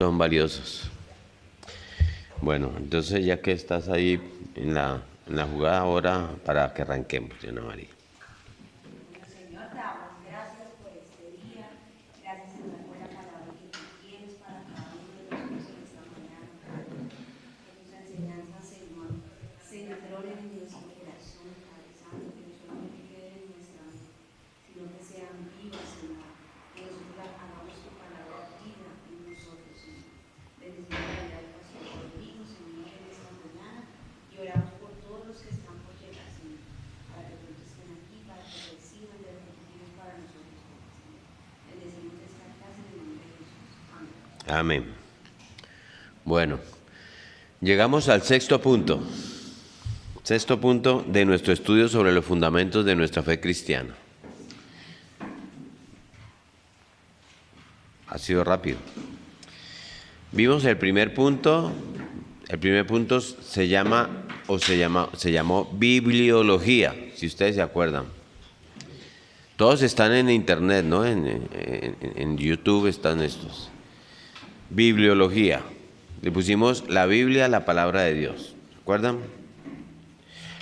son valiosos. Bueno, entonces ya que estás ahí en la jugada ahora para que arranquemos, Diana María. Señor, damos gracias por este día. Gracias, Señor, por la palabra que tú tienes para cada uno de nosotros en esta mañana. Que tus enseñanzas, Señor, se entроnen en nuestro corazón, Padre Santo, que no solamente queden en nuestra mente, sino que sean vivas, Señor. Que nosotros hagamos tu palabra vida en nosotros, Señor. Bendecimos la vida del pastor Rodrigo, Señor, en esta mañana, y oramos por todos los que están por llegar, Señor, para que pronto estén aquí, para que reciban de lo que tú tienes para nosotros, Señor. Bendecimos esta casa en el nombre de Jesús. Amén. Amén. Bueno, llegamos al sexto punto. Sexto punto de nuestro estudio sobre los fundamentos de nuestra fe cristiana. Ha sido rápido. Vimos el primer punto. El primer punto se llamó bibliología, si ustedes se acuerdan. Todos están en internet, ¿no? En YouTube están estos. Bibliología. Le pusimos la Biblia, la palabra de Dios. ¿Se acuerdan?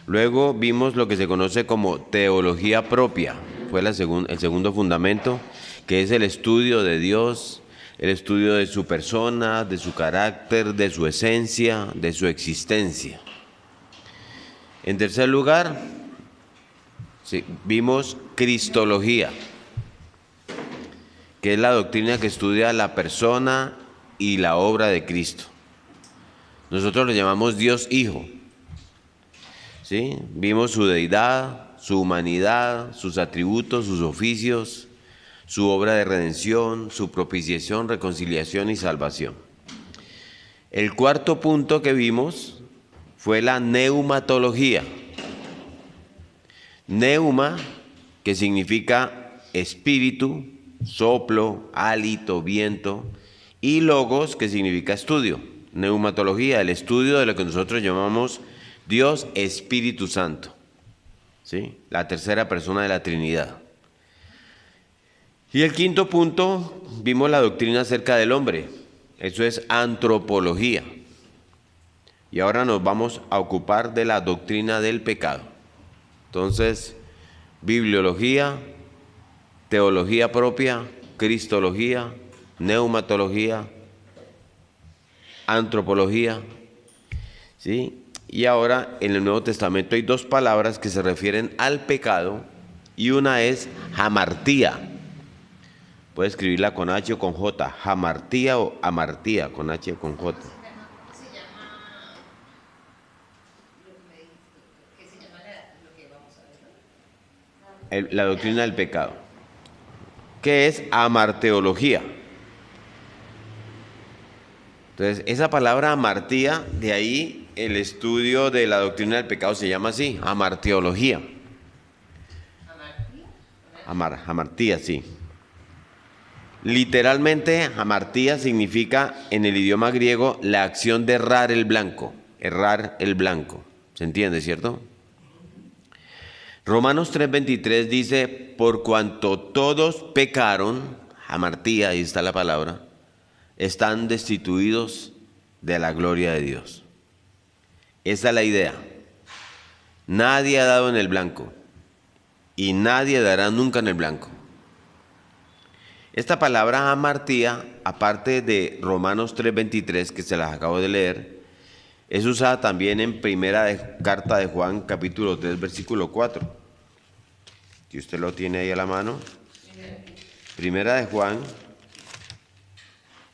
Luego vimos lo que se conoce como teología propia. Fue el segundo fundamento, que es el estudio de Dios, el estudio de su persona, de su carácter, de su esencia, de su existencia. En tercer lugar, sí, vimos cristología, que es la doctrina que estudia la persona y la obra de Cristo. Nosotros lo llamamos Dios Hijo. ¿Sí? Vimos su deidad, su humanidad, sus atributos, sus oficios, su obra de redención, su propiciación, reconciliación y salvación. El cuarto punto que vimos fue la neumatología. Neuma, que significa espíritu, soplo, hálito, viento, y logos, que significa estudio. Neumatología, el estudio de lo que nosotros llamamos Dios Espíritu Santo, ¿sí? La tercera persona de la Trinidad. Y el quinto punto, vimos la doctrina acerca del hombre. Eso es antropología. Y ahora nos vamos a ocupar de la doctrina del pecado. Entonces, bibliología, teología propia, cristología, neumatología, antropología, ¿sí? Y ahora en el Nuevo Testamento hay dos palabras que se refieren al pecado y una es hamartía. Puede escribirla con H o con J, hamartía o amartía, con H o con J. La doctrina del pecado, que es amarteología. Entonces, esa palabra amartía, de ahí el estudio de la doctrina del pecado se llama así, amarteología. Amartía, sí. Literalmente, hamartía significa en el idioma griego la acción de errar el blanco. ¿Se entiende, cierto? Romanos 3:23 dice, por cuanto todos pecaron, hamartía, ahí está la palabra, están destituidos de la gloria de Dios. Esa es la idea. Nadie ha dado en el blanco y nadie dará nunca en el blanco. Esta palabra hamartía, aparte de Romanos 3:23, que se las acabo de leer, es usada también en carta de Juan, capítulo 3, versículo 4. Si usted lo tiene ahí a la mano. Primera de Juan,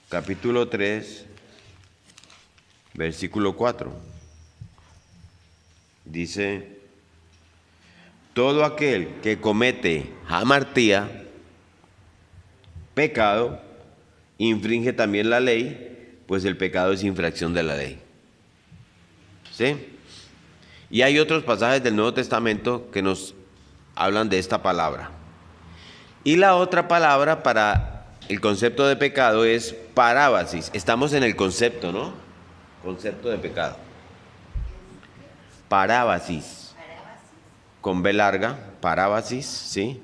capítulo 3, versículo 4. Dice, todo aquel que comete hamartía, pecado, infringe también la ley, pues el pecado es infracción de la ley. ¿Sí? Y hay otros pasajes del Nuevo Testamento que nos hablan de esta palabra. Y la otra palabra para el concepto de pecado es parábasis. Estamos en el concepto, ¿no? Concepto de pecado. Parábasis. Con B larga, parábasis, ¿sí?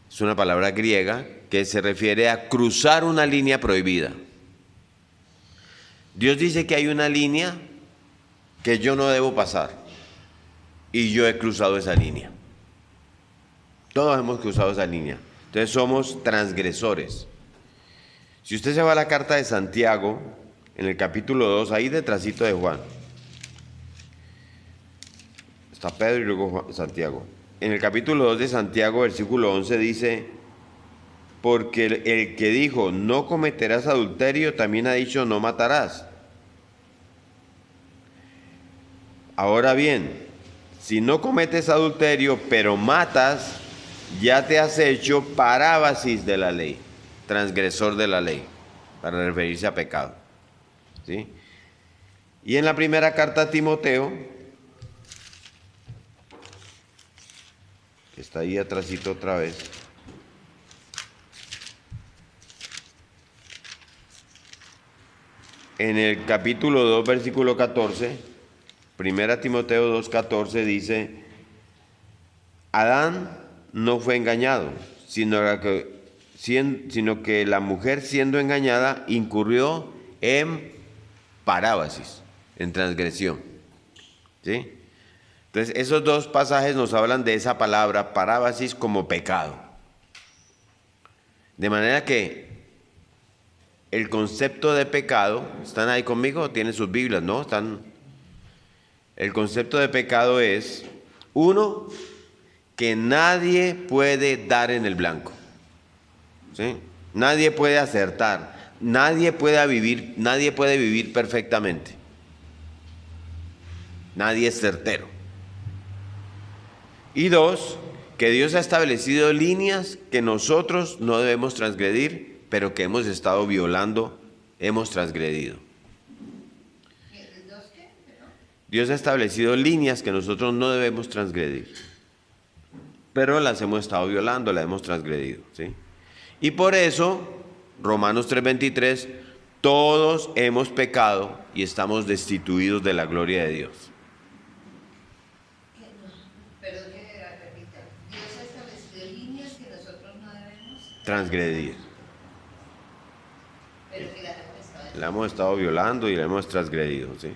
Es una palabra griega que se refiere a cruzar una línea prohibida. Dios dice que hay una línea que yo no debo pasar y yo he cruzado esa línea. Todos hemos cruzado esa línea. Entonces somos transgresores. Si usted se va a la carta de Santiago, en el capítulo 2, ahí detrásito de Juan, está Pedro y luego Santiago. En el capítulo 2 de Santiago, versículo 11 dice: porque el que dijo no cometerás adulterio, también ha dicho no matarás. Ahora bien, si no cometes adulterio, pero matas, ya te has hecho parábasis de la ley, transgresor de la ley, para referirse a pecado. ¿Sí? Y en la primera carta a Timoteo, que está ahí atrásito otra vez, en el capítulo 2, versículo 14, primera Timoteo 2, 14 dice: Adán no fue engañado, sino que la mujer, siendo engañada, incurrió en parábasis, en transgresión. ¿Sí? Entonces, esos dos pasajes nos hablan de esa palabra, parábasis, como pecado. De manera que el concepto de pecado, ¿están ahí conmigo? ¿Tienen sus Biblias? ¿No? El concepto de pecado es, uno, que nadie puede dar en el blanco. ¿Sí? Nadie puede acertar, nadie puede vivir perfectamente. Nadie es certero. Y dos, que Dios ha establecido líneas que nosotros no debemos transgredir, pero que hemos estado violando, hemos transgredido. Dios ha establecido líneas que nosotros no debemos transgredir, pero las hemos estado violando, las hemos transgredido, ¿sí? Y por eso, Romanos 3:23, todos hemos pecado y estamos destituidos de la gloria de Dios. Perdón que repita. Dios ha establecido líneas que nosotros no debemos Transgredir. Pero que la hemos estado violando y la hemos transgredido, ¿sí?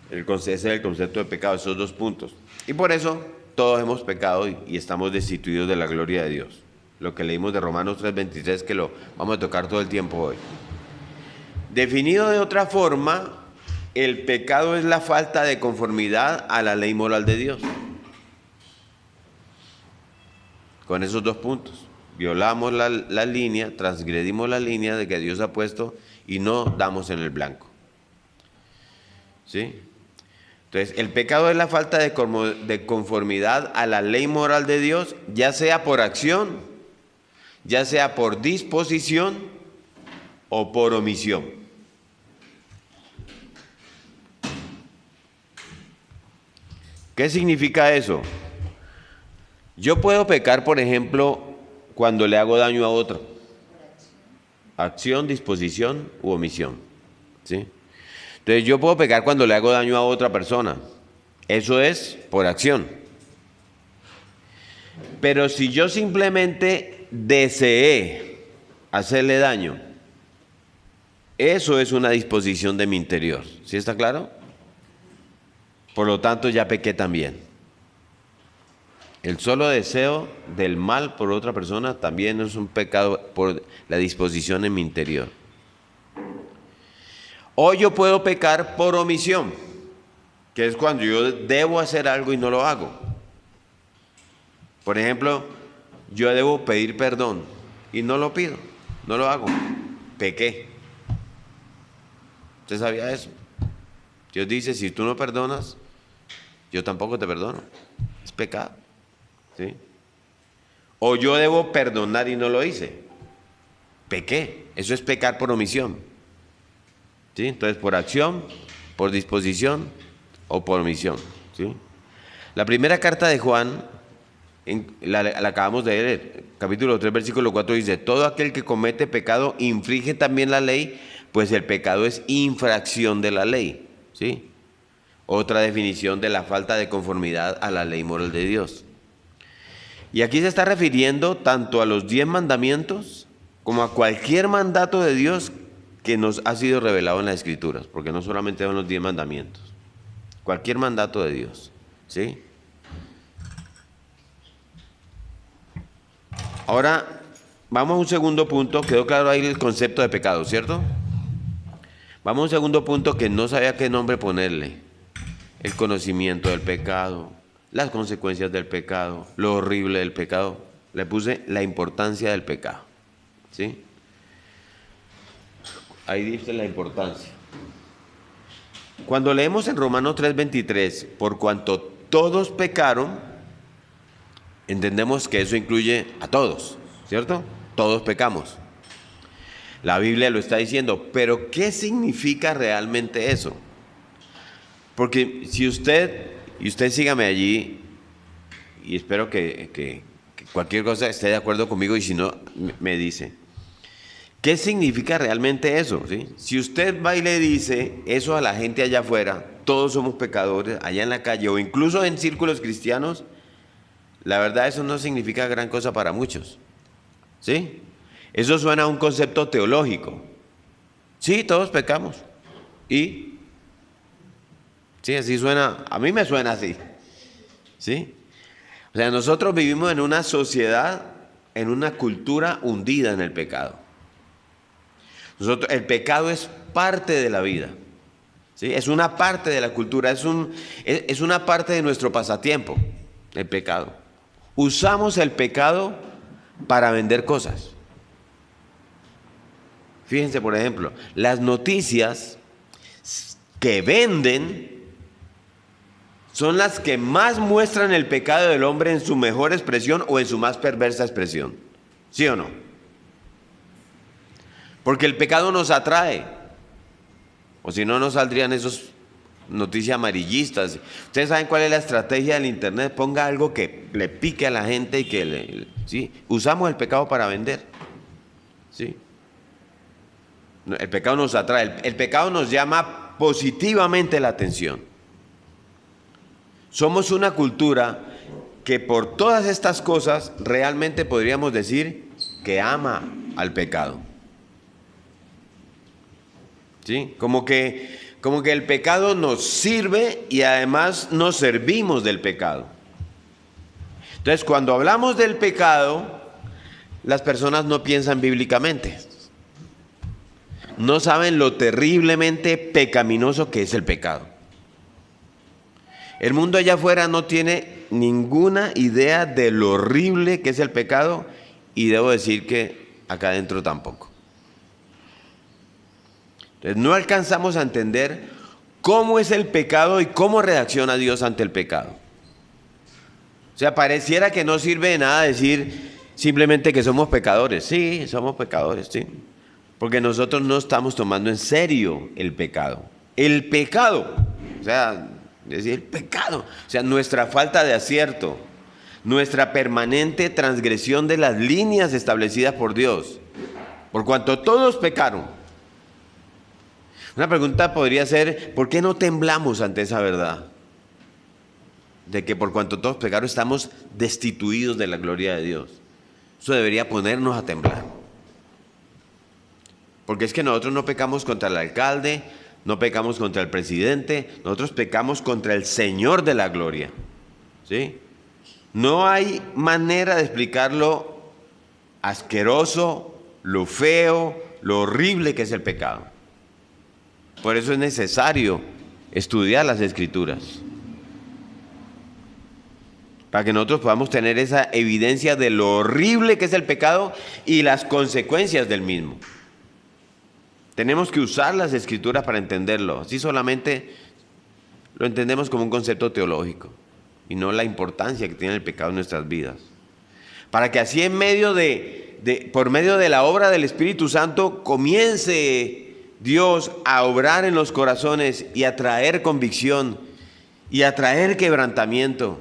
Ese es el concepto de pecado, esos dos puntos. Y por eso todos hemos pecado y estamos destituidos de la gloria de Dios. Lo que leímos de Romanos 3:23, que lo vamos a tocar todo el tiempo hoy. Definido de otra forma, el pecado es la falta de conformidad a la ley moral de Dios. Con esos dos puntos. Violamos la línea, transgredimos la línea de que Dios ha puesto y no damos en el blanco. ¿Sí? Entonces, el pecado es la falta de conformidad a la ley moral de Dios, ya sea por acción, ya sea por disposición o por omisión. ¿Qué significa eso? Yo puedo pecar, por ejemplo, cuando le hago daño a otro. Acción, disposición u omisión. ¿Sí? Entonces yo puedo pecar cuando le hago daño a otra persona. Eso es por acción. Pero si yo simplemente deseé hacerle daño, eso es una disposición de mi interior. ¿Sí está claro? Por lo tanto, ya pequé también. El solo deseo del mal por otra persona también es un pecado por la disposición en mi interior. O yo puedo pecar por omisión, que es cuando yo debo hacer algo y no lo hago. Por ejemplo, yo debo pedir perdón y no lo pido, no lo hago. Pequé. ¿Usted sabía eso? Dios dice, si tú no perdonas, yo tampoco te perdono. Es pecado. ¿Sí? O yo debo perdonar y no lo hice. Pequé. Eso es pecar por omisión. ¿Sí? Entonces, por acción, por disposición o por omisión. ¿Sí? La primera carta de Juan, la acabamos de leer, capítulo 3, versículo 4, dice: todo aquel que comete pecado infringe también la ley, pues el pecado es infracción de la ley. ¿Sí? Otra definición de la falta de conformidad a la ley moral de Dios. Y aquí se está refiriendo tanto a los 10 mandamientos como a cualquier mandato de Dios que nos ha sido revelado en las Escrituras, porque no solamente son los 10 mandamientos, cualquier mandato de Dios, ¿sí? Ahora, vamos a un segundo punto. Quedó claro ahí el concepto de pecado, ¿cierto? Vamos a un segundo punto que no sabía qué nombre ponerle. El conocimiento del pecado, las consecuencias del pecado, lo horrible del pecado. Le puse la importancia del pecado, ¿sí? Ahí dice la importancia. Cuando leemos en Romanos 3:23, por cuanto todos pecaron, entendemos que eso incluye a todos, ¿cierto? Todos pecamos. La Biblia lo está diciendo, pero ¿qué significa realmente eso? Porque si usted, y usted sígame allí, y espero que cualquier cosa esté de acuerdo conmigo, y si no, me dice, ¿qué significa realmente eso? ¿Sí? Si usted va y le dice eso a la gente allá afuera, todos somos pecadores, allá en la calle, o incluso en círculos cristianos, la verdad eso no significa gran cosa para muchos, ¿sí? Eso suena a un concepto teológico. Sí, todos pecamos. ¿Y? Sí, así suena, a mí me suena así, ¿sí? O sea, nosotros vivimos en una sociedad, en una cultura hundida en el pecado. El pecado es parte de la vida, ¿sí? Es una parte de la cultura, es una parte de nuestro pasatiempo, el pecado. Usamos el pecado para vender cosas. Fíjense, por ejemplo, las noticias que venden son las que más muestran el pecado del hombre en su mejor expresión o en su más perversa expresión. ¿Sí o no? Porque el pecado nos atrae. O si no, no saldrían esas noticias amarillistas. Ustedes saben cuál es la estrategia del internet. Ponga algo que le pique a la gente y que ¿sí? Usamos el pecado para vender. ¿Sí? El pecado nos atrae. El pecado nos llama positivamente la atención. Somos una cultura que por todas estas cosas realmente podríamos decir que ama al pecado. ¿Sí? Como que el pecado nos sirve y además nos servimos del pecado. Entonces, cuando hablamos del pecado, las personas no piensan bíblicamente. No saben lo terriblemente pecaminoso que es el pecado. El mundo allá afuera no tiene ninguna idea de lo horrible que es el pecado, y debo decir que acá adentro tampoco. Entonces, no alcanzamos a entender cómo es el pecado y cómo reacciona Dios ante el pecado. O sea, pareciera que no sirve de nada decir simplemente que somos pecadores. Sí, somos pecadores, sí. Porque nosotros no estamos tomando en serio el pecado. El pecado, o sea, decir el pecado, o sea, nuestra falta de acierto, nuestra permanente transgresión de las líneas establecidas por Dios. Por cuanto todos pecaron. Una pregunta podría ser, ¿por qué no temblamos ante esa verdad? De que por cuanto todos pecaron estamos destituidos de la gloria de Dios. Eso debería ponernos a temblar. Porque es que nosotros no pecamos contra el alcalde, no pecamos contra el presidente, nosotros pecamos contra el Señor de la gloria. ¿Sí? No hay manera de explicar lo asqueroso, lo feo, lo horrible que es el pecado. Por eso es necesario estudiar las Escrituras, para que nosotros podamos tener esa evidencia de lo horrible que es el pecado y las consecuencias del mismo. Tenemos que usar las Escrituras para entenderlo. Así solamente lo entendemos como un concepto teológico y no la importancia que tiene el pecado en nuestras vidas. Para que así por medio de la obra del Espíritu Santo comience Dios a obrar en los corazones y a traer convicción y a traer quebrantamiento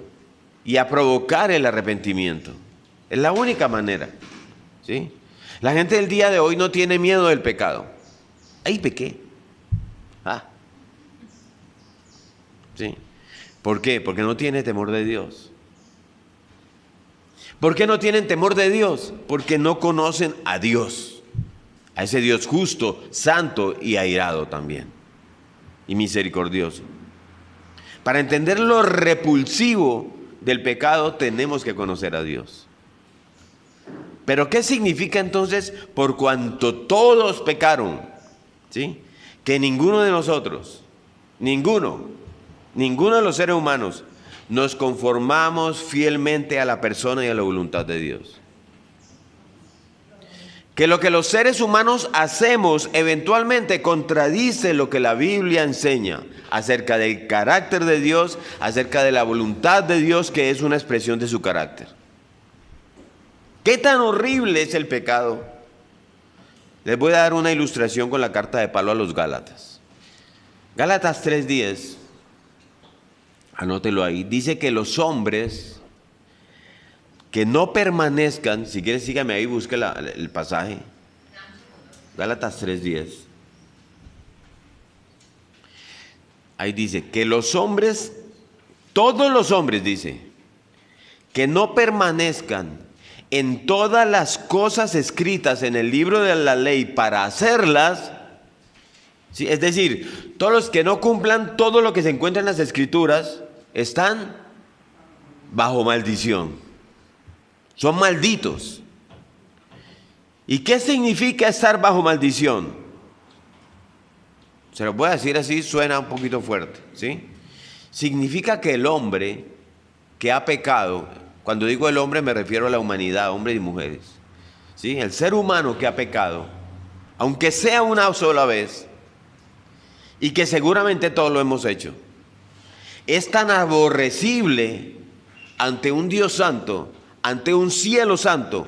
y a provocar el arrepentimiento. Es la única manera, ¿sí? La gente del día de hoy no tiene miedo del pecado. Ahí pequé. ¿Sí? ¿Por qué? Porque no tiene temor de Dios. ¿Por qué no tienen temor de Dios? Porque no conocen a Dios. a ese Dios justo, santo y airado también, y misericordioso. Para entender lo repulsivo del pecado tenemos que conocer a Dios. Pero ¿qué significa entonces por cuanto todos pecaron? ¿Sí? Que ninguno de nosotros, ninguno de los seres humanos nos conformamos fielmente a la persona y a la voluntad de Dios. Que lo que los seres humanos hacemos eventualmente contradice lo que la Biblia enseña acerca del carácter de Dios, acerca de la voluntad de Dios, que es una expresión de su carácter. ¿Qué tan horrible es el pecado? Les voy a dar una ilustración con la carta de Pablo a los Gálatas. Gálatas 3:10, anótelo ahí, dice que los hombres que no permanezcan, si quieres sígame ahí, busque el pasaje. Gálatas 3:10. Ahí dice que los hombres, todos los hombres, dice, que no permanezcan en todas las cosas escritas en el libro de la ley para hacerlas, ¿sí? Es decir, todos los que no cumplan todo lo que se encuentra en las escrituras están bajo maldición. Son malditos. ¿Y qué significa estar bajo maldición? Se lo voy a decir así, suena un poquito fuerte, ¿sí? Significa que el hombre que ha pecado, cuando digo el hombre me refiero a la humanidad, hombres y mujeres, ¿sí? El ser humano que ha pecado, aunque sea una sola vez, y que seguramente todos lo hemos hecho, es tan aborrecible ante un Dios santo, ante un cielo santo,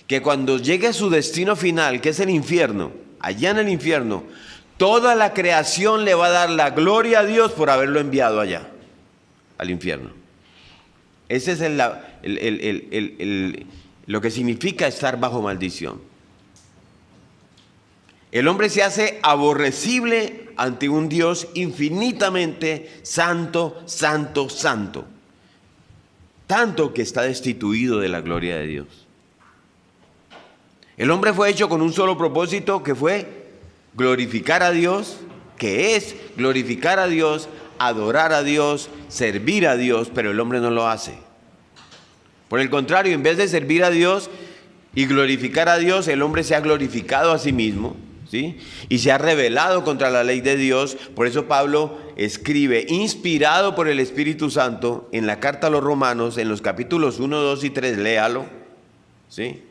que cuando llegue a su destino final, que es el infierno, allá en el infierno, toda la creación le va a dar la gloria a Dios por haberlo enviado allá, al infierno. Ese es lo que significa estar bajo maldición. El hombre se hace aborrecible ante un Dios infinitamente santo, santo, santo. Tanto que está destituido de la gloria de Dios. El hombre fue hecho con un solo propósito, que fue glorificar a Dios, que es glorificar a Dios, adorar a Dios, servir a Dios, pero el hombre no lo hace. Por el contrario, en vez de servir a Dios y glorificar a Dios, el hombre se ha glorificado a sí mismo, ¿sí? Y se ha rebelado contra la ley de Dios. Por eso Pablo escribe, inspirado por el Espíritu Santo, en la carta a los Romanos, en los capítulos 1, 2 y 3, léalo, ¿sí?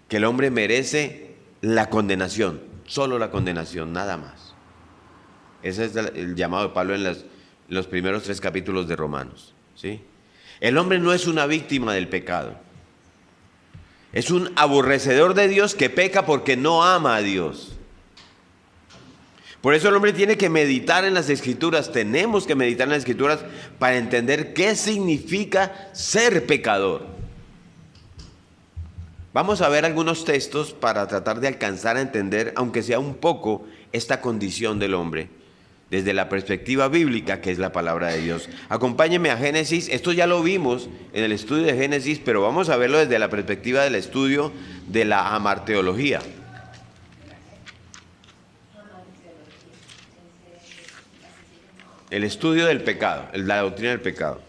Que el hombre merece la condenación, solo la condenación, nada más. Ese es el llamado de Pablo en los primeros 3 capítulos de Romanos, ¿sí? El hombre no es una víctima del pecado. Es un aborrecedor de Dios que peca porque no ama a Dios. Por eso el hombre tiene que meditar en las Escrituras, tenemos que meditar en las Escrituras para entender qué significa ser pecador. Vamos a ver algunos textos para tratar de alcanzar a entender, aunque sea un poco, esta condición del hombre, desde la perspectiva bíblica, que es la palabra de Dios. Acompáñenme a Génesis, esto ya lo vimos en el estudio de Génesis, pero vamos a verlo desde la perspectiva del estudio de la amarteología. El estudio del pecado, la doctrina del pecado.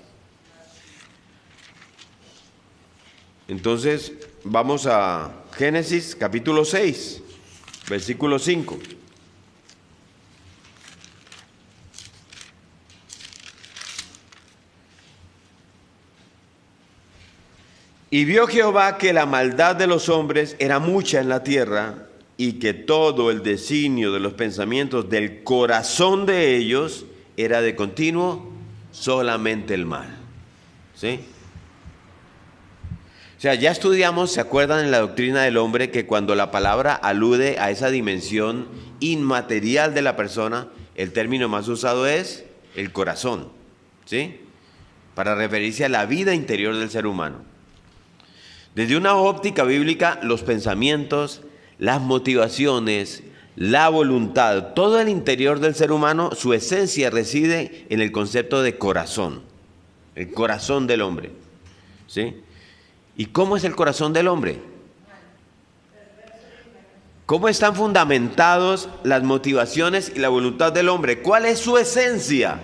Entonces, vamos a Génesis capítulo 6, versículo 5. Y vio Jehová que la maldad de los hombres era mucha en la tierra, y que todo el designio de los pensamientos del corazón de ellos era de continuo solamente el mal. ¿Sí? O sea, ya estudiamos, ¿se acuerdan en la doctrina del hombre que cuando la palabra alude a esa dimensión inmaterial de la persona, el término más usado es el corazón, ¿sí? Para referirse a la vida interior del ser humano. Desde una óptica bíblica, los pensamientos, las motivaciones, la voluntad, todo el interior del ser humano, su esencia reside en el concepto de corazón, el corazón del hombre, ¿sí? ¿Y cómo es el corazón del hombre? ¿Cómo están fundamentados las motivaciones y la voluntad del hombre? ¿Cuál es su esencia?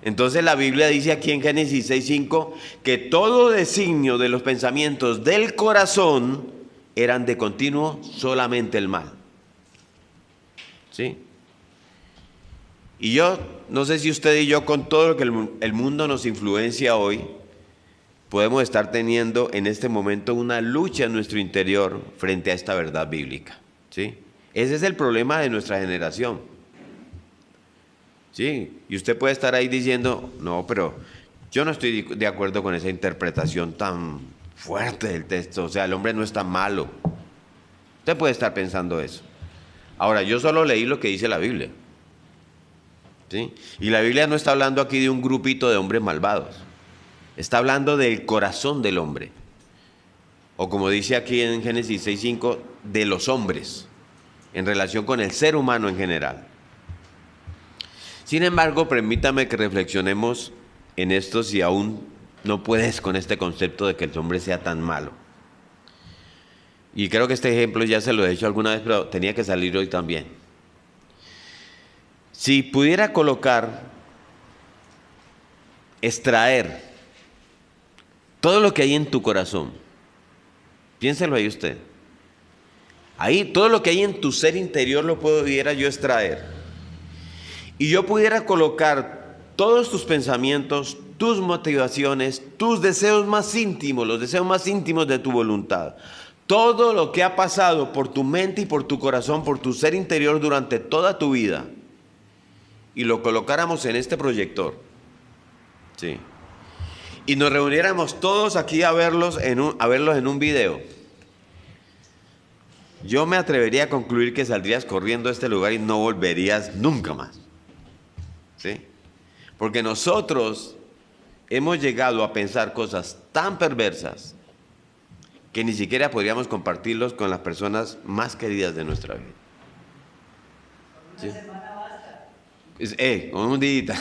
Entonces la Biblia dice aquí en Génesis 6:5 que todo designio de los pensamientos del corazón eran de continuo solamente el mal. ¿Sí? Y yo no sé si usted y yo, con todo lo que el mundo nos influencia hoy, podemos estar teniendo en este momento una lucha en nuestro interior frente a esta verdad bíblica. ¿Sí? Ese es el problema de nuestra generación. ¿Sí? Y usted puede estar ahí diciendo, no, pero yo no estoy de acuerdo con esa interpretación tan fuerte del texto. O sea, el hombre no es tan malo. Usted puede estar pensando eso. Ahora, yo solo leí lo que dice la Biblia. ¿Sí? Y la Biblia no está hablando aquí de un grupito de hombres malvados. Está hablando del corazón del hombre. O como dice aquí en Génesis 6:5, de los hombres, en relación con el ser humano en general. Sin embargo, permítame que reflexionemos en esto si aún no puedes con este concepto de que el hombre sea tan malo. Y creo que este ejemplo ya se lo he hecho alguna vez, pero tenía que salir hoy también. Si pudiera extraer todo lo que hay en tu corazón, piénselo ahí usted. Ahí, todo lo que hay en tu ser interior lo pudiera yo extraer. Y yo pudiera colocar todos tus pensamientos, tus motivaciones, tus deseos más íntimos, los deseos más íntimos de tu voluntad. Todo lo que ha pasado por tu mente y por tu corazón, por tu ser interior durante toda tu vida. Y lo colocáramos en este proyector. Sí. Y nos reuniéramos todos aquí a verlos en un video. Yo me atrevería a concluir que saldrías corriendo a este lugar y no volverías nunca más. ¿Sí? Porque nosotros hemos llegado a pensar cosas tan perversas que ni siquiera podríamos compartirlos con las personas más queridas de nuestra vida. ¿Sí? Con un día.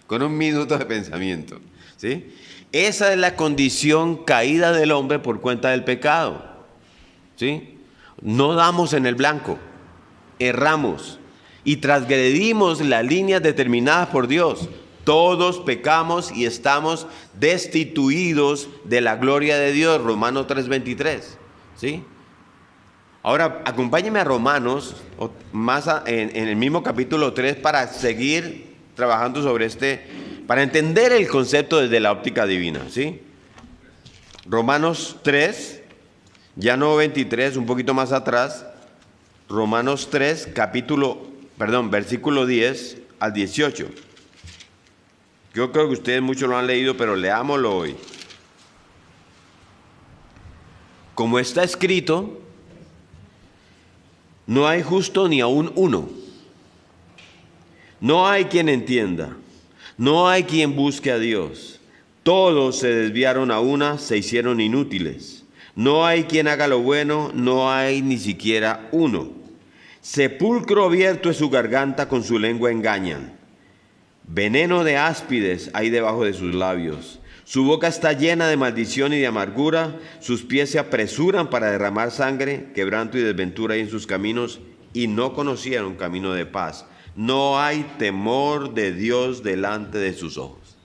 Con un minuto de pensamiento. ¿Sí? Esa es la condición caída del hombre por cuenta del pecado. ¿Sí? No damos en el blanco, erramos y transgredimos las líneas determinadas por Dios. Todos pecamos y estamos destituidos de la gloria de Dios, Romanos 3:23. ¿Sí? Ahora, acompáñeme a Romanos, en el mismo capítulo 3, para seguir trabajando sobre para entender el concepto desde la óptica divina. ¿Sí? Romanos 3. Ya no 23, un poquito más atrás, Romanos 3, versículo 10 al 18. Yo creo que ustedes muchos lo han leído, pero leámoslo hoy. Como está escrito, no hay justo ni aun uno. No hay quien entienda, no hay quien busque a Dios. Todos se desviaron a una, se hicieron inútiles. No hay quien haga lo bueno, no hay ni siquiera uno. Sepulcro abierto es su garganta, con su lengua engañan. Veneno de áspides hay debajo de sus labios. Su boca está llena de maldición y de amargura. Sus pies se apresuran para derramar sangre. Quebranto y desventura hay en sus caminos, y no conocieron camino de paz. No hay temor de Dios delante de sus ojos.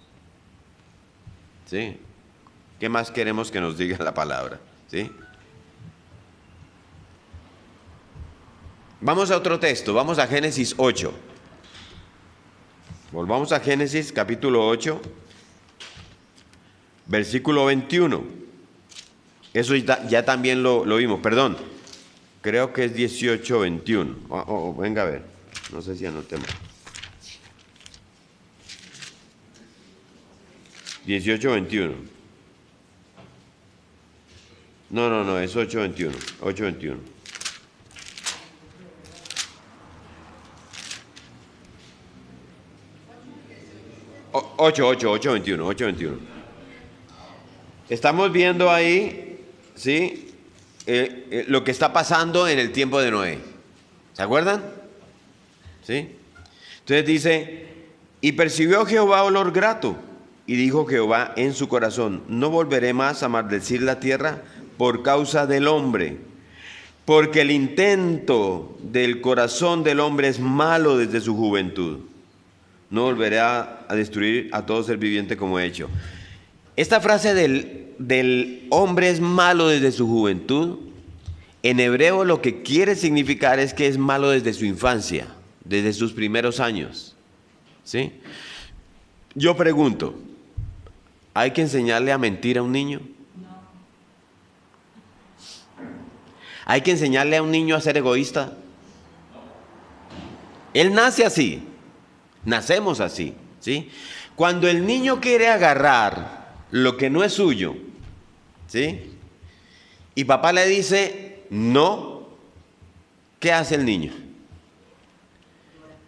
¿Sí? ¿Qué más queremos que nos diga la palabra? ¿Sí? Vamos a otro texto, vamos a Génesis 8. Volvamos a Génesis capítulo 8, versículo 21. Eso ya también lo vimos, perdón. Creo que es 18, 21. Venga a ver, no sé si anotemos. 18, 21. No, es 8:21. 8:21. 8:21. Estamos viendo ahí, ¿sí? Lo que está pasando en el tiempo de Noé. ¿Se acuerdan? ¿Sí? Entonces dice, y percibió Jehová olor grato, y dijo Jehová en su corazón, no volveré más a maldecir la tierra por causa del hombre, Porque el intento del corazón del hombre es malo desde su juventud. No volveré a destruir a todo ser viviente como he hecho. Esta frase del hombre es malo desde su juventud, en hebreo lo que quiere significar es que es malo desde su infancia, desde sus primeros años. ¿Sí? Yo pregunto, ¿hay que enseñarle a mentir a un niño? ¿Hay que enseñarle a un niño a ser egoísta? Él nace así, nacemos así, ¿sí? Cuando el niño quiere agarrar lo que no es suyo, ¿sí? Y papá le dice, no, ¿qué hace el niño?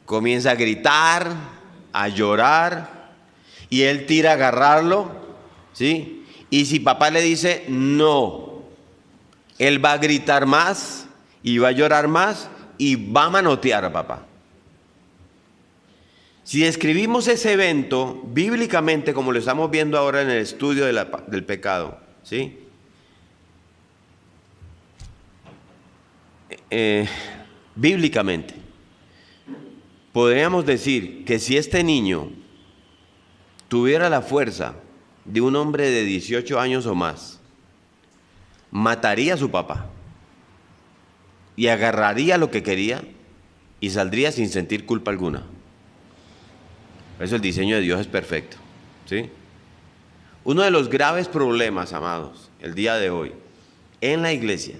Comienza a gritar, a llorar, y él tira a agarrarlo, ¿sí? Y si papá le dice, no, él va a gritar más, y va a llorar más, y va a manotear a papá. Si describimos ese evento bíblicamente, como lo estamos viendo ahora en el estudio del pecado, ¿sí? Bíblicamente, podríamos decir que si este niño tuviera la fuerza de un hombre de 18 años o más, mataría a su papá y agarraría lo que quería y saldría sin sentir culpa alguna. Por eso el diseño de Dios es perfecto, ¿sí? Uno de los graves problemas, amados, el día de hoy, en la iglesia,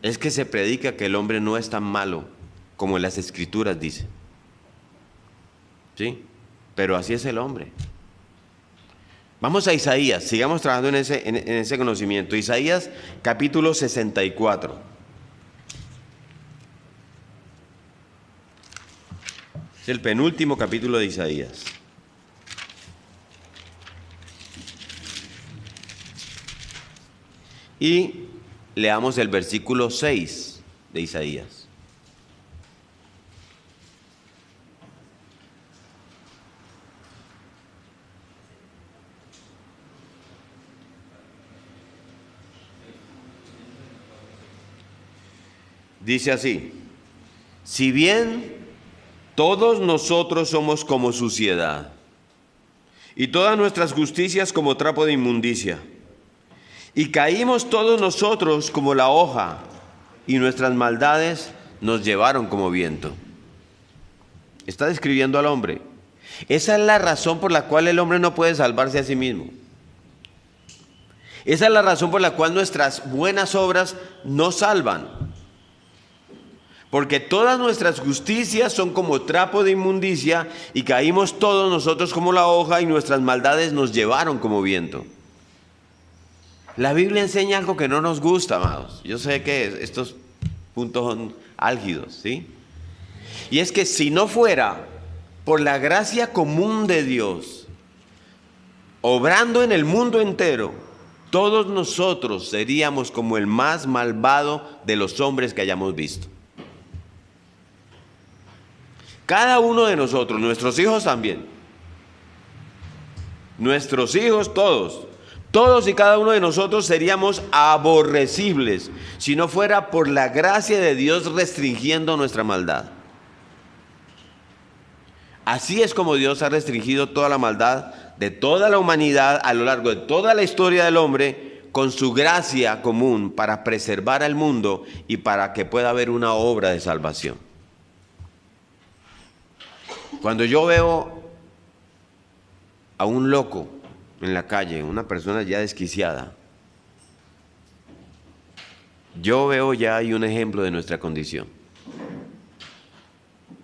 es que se predica que el hombre no es tan malo como en las escrituras dice. ¿Sí? Pero así es el hombre. Vamos a Isaías, sigamos trabajando en ese conocimiento. Isaías capítulo 64. Es el penúltimo capítulo de Isaías. Y leamos el versículo 6 de Isaías. Dice así: si bien todos nosotros somos como suciedad, y todas nuestras justicias como trapo de inmundicia, y caímos todos nosotros como la hoja, y nuestras maldades nos llevaron como viento. Está describiendo al hombre. Esa es la razón por la cual el hombre no puede salvarse a sí mismo. Esa es la razón por la cual nuestras buenas obras no salvan. Porque todas nuestras justicias son como trapo de inmundicia, y caímos todos nosotros como la hoja, y nuestras maldades nos llevaron como viento. La Biblia enseña algo que no nos gusta, amados. Yo sé que estos puntos son álgidos, ¿sí? Y es que si no fuera por la gracia común de Dios, obrando en el mundo entero, todos nosotros seríamos como el más malvado de los hombres que hayamos visto. Cada uno de nosotros, nuestros hijos también, nuestros hijos todos y cada uno de nosotros seríamos aborrecibles si no fuera por la gracia de Dios restringiendo nuestra maldad. Así es como Dios ha restringido toda la maldad de toda la humanidad a lo largo de toda la historia del hombre, con su gracia común para preservar al mundo y para que pueda haber una obra de salvación. Cuando yo veo a un loco en la calle, una persona ya desquiciada, yo veo ya hay un ejemplo de nuestra condición.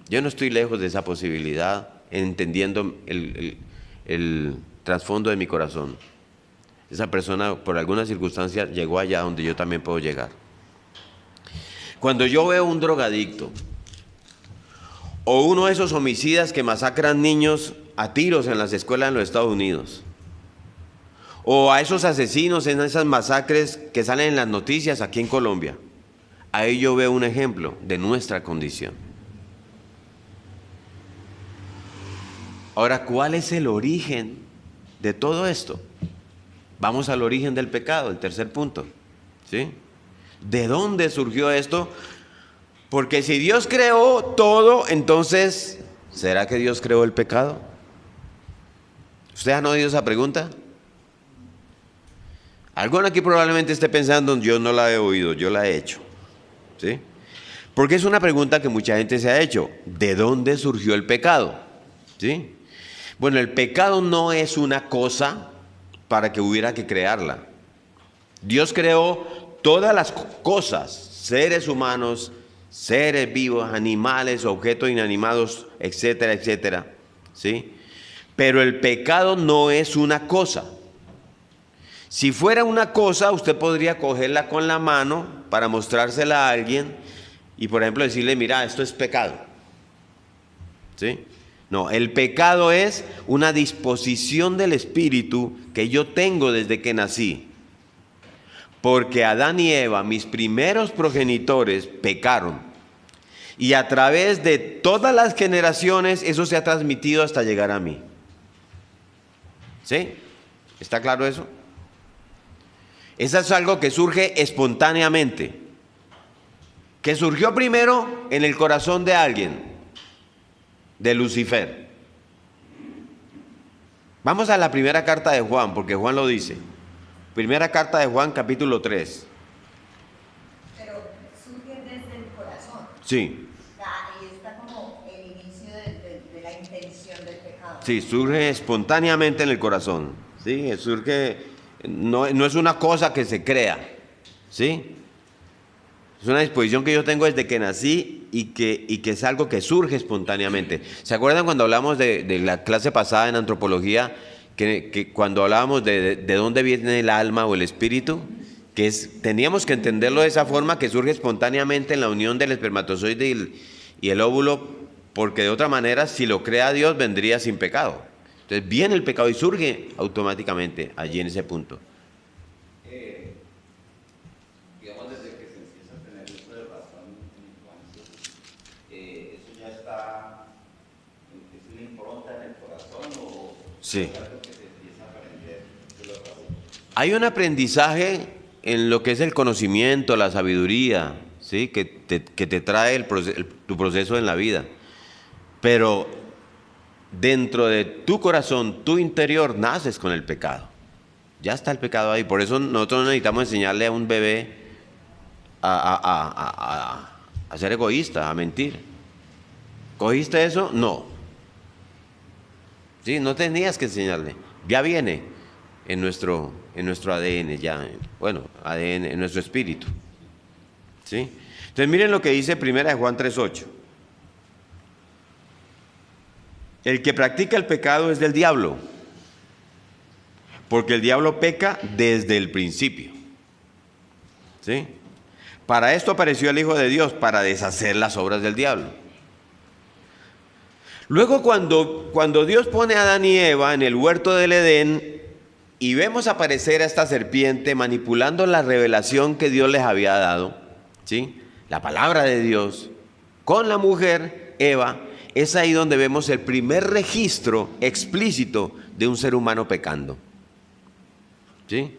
Yo no estoy lejos de esa posibilidad, entendiendo el trasfondo de mi corazón. Esa persona, por alguna circunstancia, llegó allá donde yo también puedo llegar. Cuando yo veo un drogadicto, o uno de esos homicidas que masacran niños a tiros en las escuelas en los Estados Unidos, o a esos asesinos en esas masacres que salen en las noticias aquí en Colombia, ahí yo veo un ejemplo de nuestra condición. Ahora, ¿cuál es el origen de todo esto? Vamos al origen del pecado, el tercer punto, ¿sí? ¿De dónde surgió esto? Porque si Dios creó todo, entonces, ¿será que Dios creó el pecado? ¿Usted ha oído esa pregunta? Alguno aquí probablemente esté pensando, yo no la he oído, yo la he hecho. ¿Sí? Porque es una pregunta que mucha gente se ha hecho. ¿De dónde surgió el pecado? ¿Sí? Bueno, el pecado no es una cosa para que hubiera que crearla. Dios creó todas las cosas, seres humanos, seres vivos, animales, objetos inanimados, etcétera, etcétera. ¿Sí? Pero el pecado no es una cosa. Si fuera una cosa, usted podría cogerla con la mano para mostrársela a alguien y, por ejemplo, decirle, mira, esto es pecado. ¿Sí? No, el pecado es una disposición del espíritu que yo tengo desde que nací. Porque Adán y Eva, mis primeros progenitores, pecaron. Y a través de todas las generaciones eso se ha transmitido hasta llegar a mí. ¿Sí? ¿Está claro eso? Eso es algo que surge espontáneamente. Que surgió primero en el corazón de alguien, de Lucifer. Vamos a la primera carta de Juan, porque Juan lo dice. Primera carta de Juan, capítulo 3. Pero surge desde el corazón. Sí. Ahí está como el inicio de la intención del pecado. Sí, surge espontáneamente en el corazón. Sí, surge, no es una cosa que se crea. ¿Sí? Es una disposición que yo tengo desde que nací y que es algo que surge espontáneamente. ¿Se acuerdan cuando hablamos de la clase pasada en antropología, que cuando hablábamos de dónde viene el alma o el espíritu? Teníamos que entenderlo de esa forma, que surge espontáneamente en la unión del espermatozoide y el óvulo, porque de otra manera, si lo crea Dios, vendría sin pecado. Entonces viene el pecado y surge automáticamente allí en ese punto. Digamos, desde que se empieza a tener uso de razón en infancia, eso ya está, es una impronta en el corazón o Sí. es algo que se empieza a aprender de los adultos. Hay un aprendizaje en lo que es el conocimiento, la sabiduría, ¿sí? que te trae tu proceso en la vida. Pero dentro de tu corazón, tu interior, naces con el pecado. Ya está el pecado ahí. Por eso nosotros no necesitamos enseñarle a un bebé a ser egoísta, a mentir. ¿Cogiste eso? No. Sí, no tenías que enseñarle. Ya viene en nuestro ADN, ya, bueno, ADN, en nuestro espíritu. ¿Sí? Entonces miren lo que dice 1 Juan 3:8. El que practica el pecado es del diablo, porque el diablo peca desde el principio. ¿Sí? Para esto apareció el Hijo de Dios, para deshacer las obras del diablo. Luego cuando Dios pone a Adán y Eva en el huerto del Edén y vemos aparecer a esta serpiente manipulando la revelación que Dios les había dado, ¿sí? La palabra de Dios, con la mujer, Eva, es ahí donde vemos el primer registro explícito de un ser humano pecando. ¿Sí?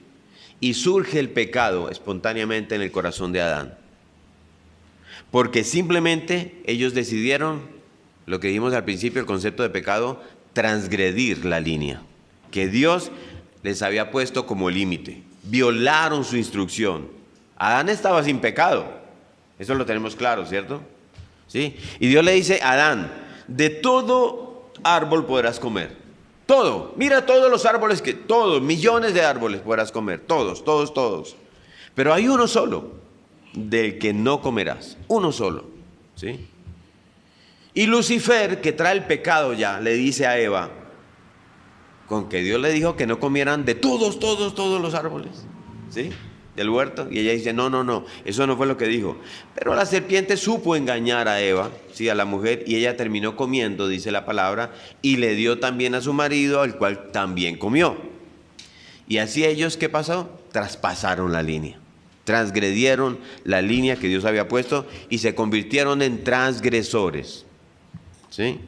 Y surge el pecado espontáneamente en el corazón de Adán. Porque simplemente ellos decidieron, lo que dijimos al principio, el concepto de pecado, transgredir la línea que Dios les había puesto como límite. Violaron su instrucción. Adán estaba sin pecado. Eso lo tenemos claro, ¿cierto? ¿Sí? Y Dios le dice a Adán, de todo árbol podrás comer. Todo. Mira todos los árboles, todos, millones de árboles podrás comer. Todos, todos, todos. Pero hay uno solo del que no comerás. Uno solo. ¿Sí? Y Lucifer, que trae el pecado ya, le dice a Eva, con que Dios le dijo que no comieran de todos los árboles. ¿Sí? Del huerto, y ella dice, no, eso no fue lo que dijo. Pero la serpiente supo engañar a Eva, ¿sí? A la mujer, y ella terminó comiendo, dice la palabra, y le dio también a su marido, al cual también comió. Y así ellos, ¿qué pasó? Traspasaron la línea, transgredieron la línea que Dios había puesto y se convirtieron en transgresores. ¿Sí?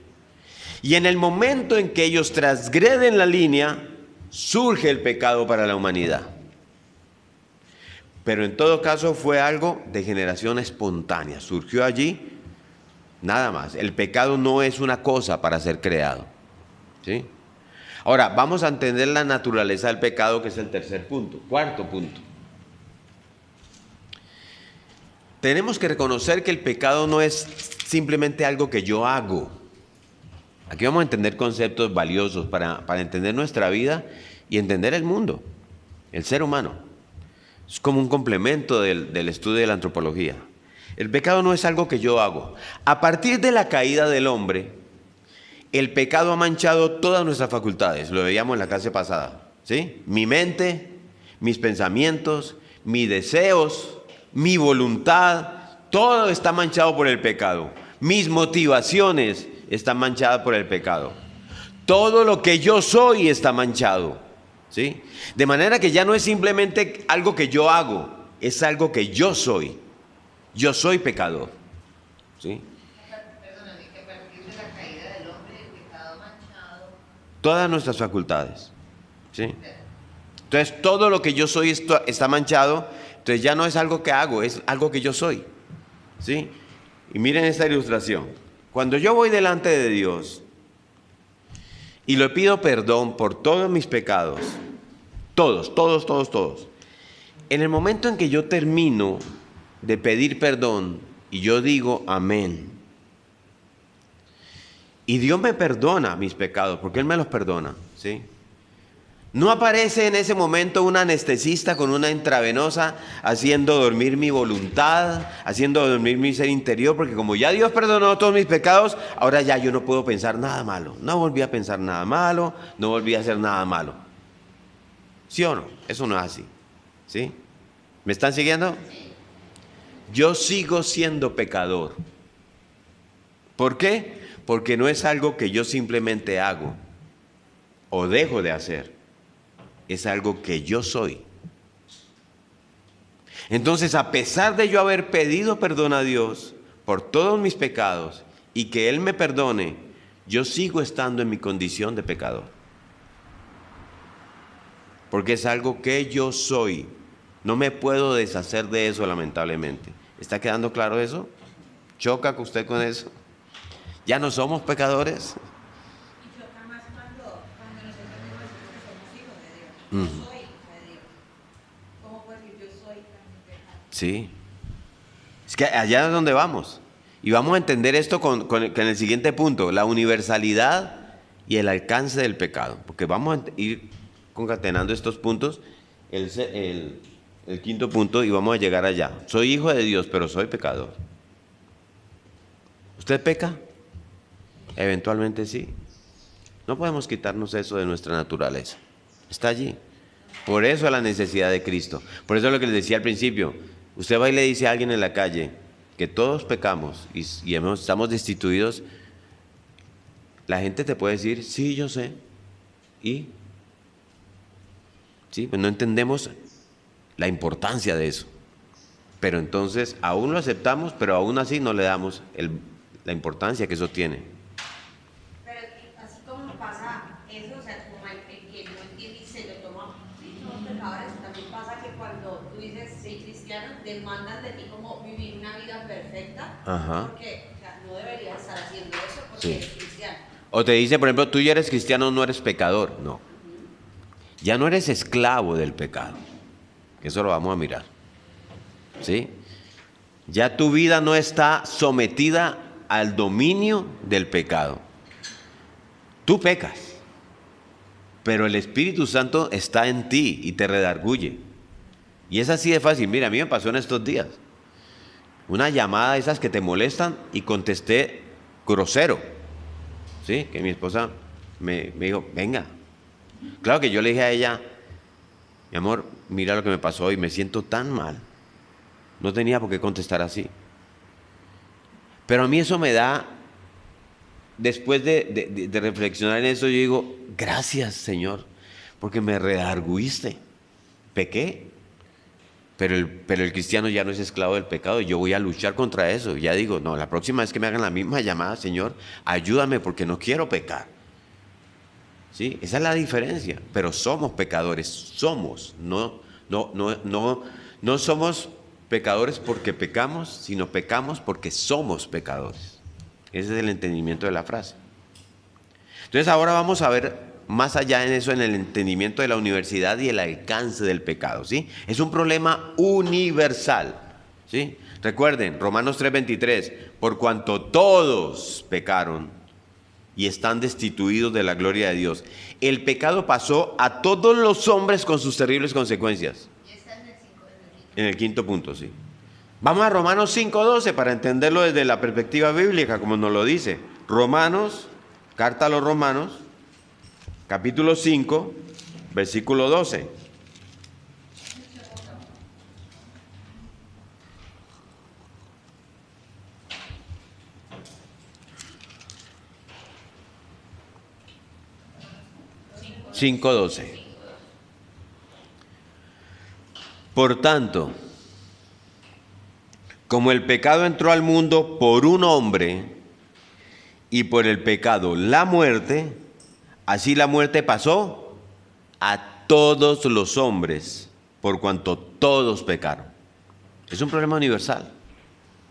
Y en el momento en que ellos transgreden la línea, surge el pecado para la humanidad. Pero en todo caso fue algo de generación espontánea. Surgió allí, nada más. El pecado no es una cosa para ser creado. ¿Sí? Ahora, vamos a entender la naturaleza del pecado, que es el tercer punto. Cuarto punto. Tenemos que reconocer que el pecado no es simplemente algo que yo hago. Aquí vamos a entender conceptos valiosos para entender nuestra vida y entender el mundo, el ser humano. Es como un complemento del estudio de la antropología. El pecado no es algo que yo hago. A partir de la caída del hombre, el pecado ha manchado todas nuestras facultades. Lo veíamos en la clase pasada, ¿sí? Mi mente, mis pensamientos, mis deseos, mi voluntad, todo está manchado por el pecado. Mis motivaciones están manchadas por el pecado. Todo lo que yo soy está manchado, ¿sí? De manera que ya no es simplemente algo que yo hago, es algo que yo soy. Yo soy pecador, ¿sí? Perdóname, que a partir de la caída del hombre, el pecado ha manchado. Todas nuestras facultades, ¿sí? Entonces todo lo que yo soy está manchado. Entonces ya no es algo que hago, es algo que yo soy, ¿sí? Y miren esta ilustración. Cuando yo voy delante de Dios y le pido perdón por todos mis pecados, todos. En el momento en que yo termino de pedir perdón y yo digo amén, y Dios me perdona mis pecados, porque Él me los perdona, ¿sí? No aparece en ese momento un anestesista con una intravenosa haciendo dormir mi voluntad, haciendo dormir mi ser interior, porque como ya Dios perdonó todos mis pecados, ahora ya yo no puedo pensar nada malo. No volví a pensar nada malo, no volví a hacer nada malo. ¿Sí o no? Eso no es así, ¿sí? ¿Me están siguiendo? Yo sigo siendo pecador. ¿Por qué? Porque no es algo que yo simplemente hago o dejo de hacer. Es algo que yo soy. Entonces, a pesar de yo haber pedido perdón a Dios por todos mis pecados y que Él me perdone, yo sigo estando en mi condición de pecador. Porque es algo que yo soy. No me puedo deshacer de eso, lamentablemente. ¿Está quedando claro eso? ¿Choca usted con eso? ¿Ya no somos pecadores? Y choca más cuando nosotros mismos decimos que somos hijos de Dios. Yo soy hijo de Dios. ¿Cómo puedo decir yo soy también pecado? Sí. Es que allá es donde vamos. Y vamos a entender esto con el siguiente punto, la universalidad y el alcance del pecado. Porque vamos a ir concatenando estos puntos, el quinto punto, y vamos a llegar allá. Soy hijo de Dios, pero soy pecador. ¿Usted peca? Eventualmente sí. No podemos quitarnos eso de nuestra naturaleza. Está allí. Por eso la necesidad de Cristo. Por eso es lo que les decía al principio. Usted va y le dice a alguien en la calle que todos pecamos y estamos destituidos. La gente te puede decir, sí, yo sé. ¿Y? Sí, pues no entendemos la importancia de eso. Pero entonces aún lo aceptamos, pero aún así no le damos la importancia que eso tiene. Pero así como pasa eso, o sea, como el que no entiende y se lo toma, sí, somos pecadores, también pasa que cuando tú dices, soy cristiano, demandan de ti como vivir una vida perfecta, Ajá. porque o sea, no deberías estar haciendo eso porque Sí. eres cristiano. O te dice, por ejemplo, tú ya eres cristiano, no eres pecador. No. Ya no eres esclavo del pecado. Eso lo vamos a mirar. ¿Sí? Ya tu vida no está sometida al dominio del pecado. Tú pecas, pero el Espíritu Santo está en ti y te redarguye. Y es así de fácil. Mira, a mí me pasó en estos días. Una llamada de esas que te molestan y contesté grosero. ¿Sí? Que mi esposa me dijo, venga. Claro que yo le dije a ella, mi amor, mira lo que me pasó hoy, me siento tan mal. No tenía por qué contestar así. Pero a mí eso me da, después de reflexionar en eso, yo digo, gracias Señor, porque me redarguiste. Pequé, pero el cristiano ya no es esclavo del pecado, yo voy a luchar contra eso. Ya digo, no, la próxima vez que me hagan la misma llamada, Señor, ayúdame porque no quiero pecar. ¿Sí? Esa es la diferencia, pero somos pecadores, somos, no No somos pecadores porque pecamos, sino pecamos porque somos pecadores. Ese es el entendimiento de la frase. Entonces ahora vamos a ver más allá en eso, en el entendimiento de la universalidad y el alcance del pecado, ¿sí? Es un problema universal, ¿sí? Recuerden, Romanos 3:23, por cuanto todos pecaron y están destituidos de la gloria de Dios. El pecado pasó a todos los hombres con sus terribles consecuencias. Y está en el 5 En el quinto punto, sí. Vamos a Romanos 5:12 para entenderlo desde la perspectiva bíblica, como nos lo dice. Romanos, carta a los Romanos, capítulo 5, versículo 12. Cinco 12. Por tanto, como el pecado entró al mundo por un hombre, y por el pecado la muerte, así la muerte pasó a todos los hombres, por cuanto todos pecaron. Es un problema universal,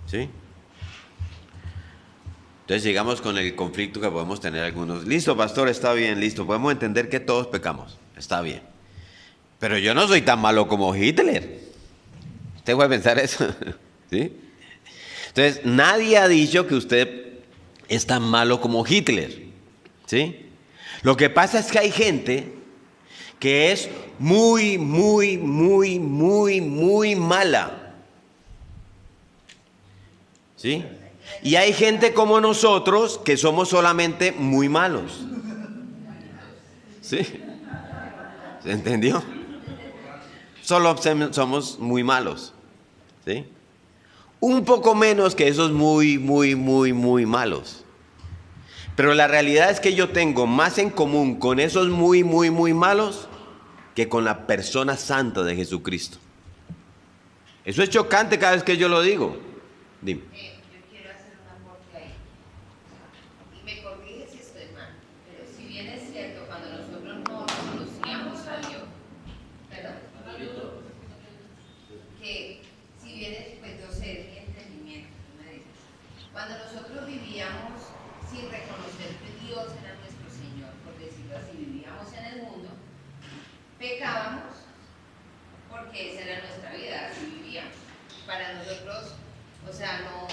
¿sí? Entonces llegamos con el conflicto que podemos tener algunos. Listo, pastor, está bien, listo. Podemos entender que todos pecamos, está bien. Pero yo no soy tan malo como Hitler. ¿Usted puede pensar eso? ¿Sí? Entonces, nadie ha dicho que usted es tan malo como Hitler. ¿Sí? Lo que pasa es que hay gente que es muy mala. ¿Sí? Y hay gente como nosotros que somos solamente muy malos. ¿Sí? ¿Se entendió? Solo somos muy malos. ¿Sí? Un poco menos que esos muy malos. Pero la realidad es que yo tengo más en común con esos muy malos que con la persona santa de Jesucristo. Eso es chocante cada vez que yo lo digo. Dime. Yo quiero hacer un aporte ahí. Y me corrige si estoy mal. Pero si bien es cierto, cuando nosotros no conocíamos a Dios, ¿verdad? Que si bien es, pues yo sé mi entendimiento, tú me dices. Cuando nosotros vivíamos sin reconocer que Dios era nuestro Señor, por decirlo así, vivíamos en el mundo, pecábamos porque esa era nuestra vida, así vivíamos. Para nosotros, o sea, no,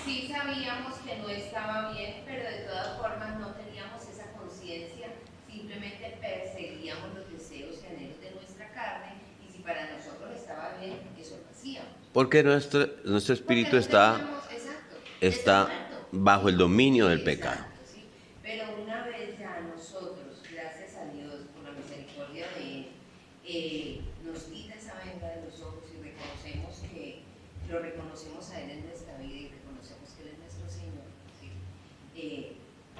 sí sabíamos que no estaba bien, pero de todas formas no teníamos esa conciencia, simplemente perseguíamos los deseos y anhelos de nuestra carne, y si para nosotros estaba bien, eso lo hacíamos. Porque nuestro espíritu está bajo el dominio del pecado. Exacto, ¿sí? Pero una vez ya nosotros, gracias a Dios, por la misericordia de Él, nos quita esa venda de los ojos y reconocemos que lo reconocemos a Él en nuestra vida y reconocemos que Él es nuestro Señor, ¿sí?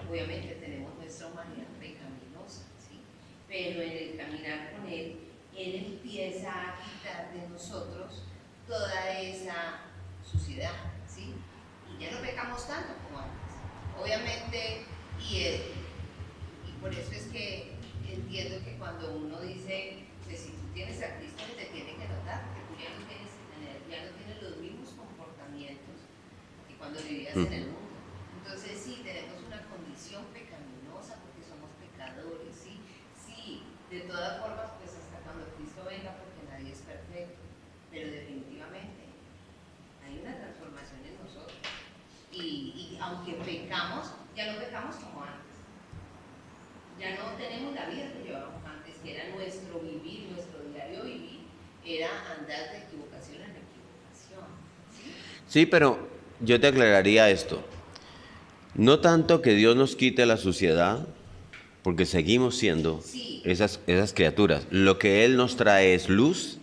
Obviamente tenemos nuestra humanidad pecaminosa, ¿sí? Pero en el caminar con Él, Él empieza a quitar de nosotros toda esa suciedad, ¿sí? Y ya no pecamos tanto como antes. Obviamente, y por eso es que entiendo que cuando uno dice que si tú tienes a Cristo, te tiene que notar que tú ya no tienes los mismos comportamientos que cuando vivías en el mundo. Entonces sí, tenemos una condición pecaminosa porque somos pecadores, ¿sí? Sí, de todas formas, pues hasta cuando Cristo venga, porque nadie es perfecto, pero definitivamente hay una transformación en nosotros. Y aunque pecamos, ya no pecamos como antes. Ya no tenemos la vida que llevábamos antes, que era nuestro vivir, nuestro diario vivir, era andar de equivocación en equivocación. ¿Sí? Sí, pero yo te aclararía esto. No tanto que Dios nos quite la suciedad, porque seguimos siendo esas criaturas. Lo que Él nos trae es luz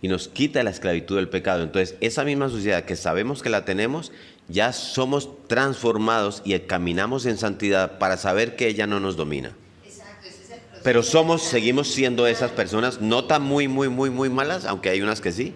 y nos quita la esclavitud del pecado. Entonces, esa misma suciedad que sabemos que la tenemos, ya somos transformados y caminamos en santidad para saber que ella no nos domina. Exacto, ese es el proceso. Pero seguimos siendo esas personas, no tan muy malas, aunque hay unas que sí,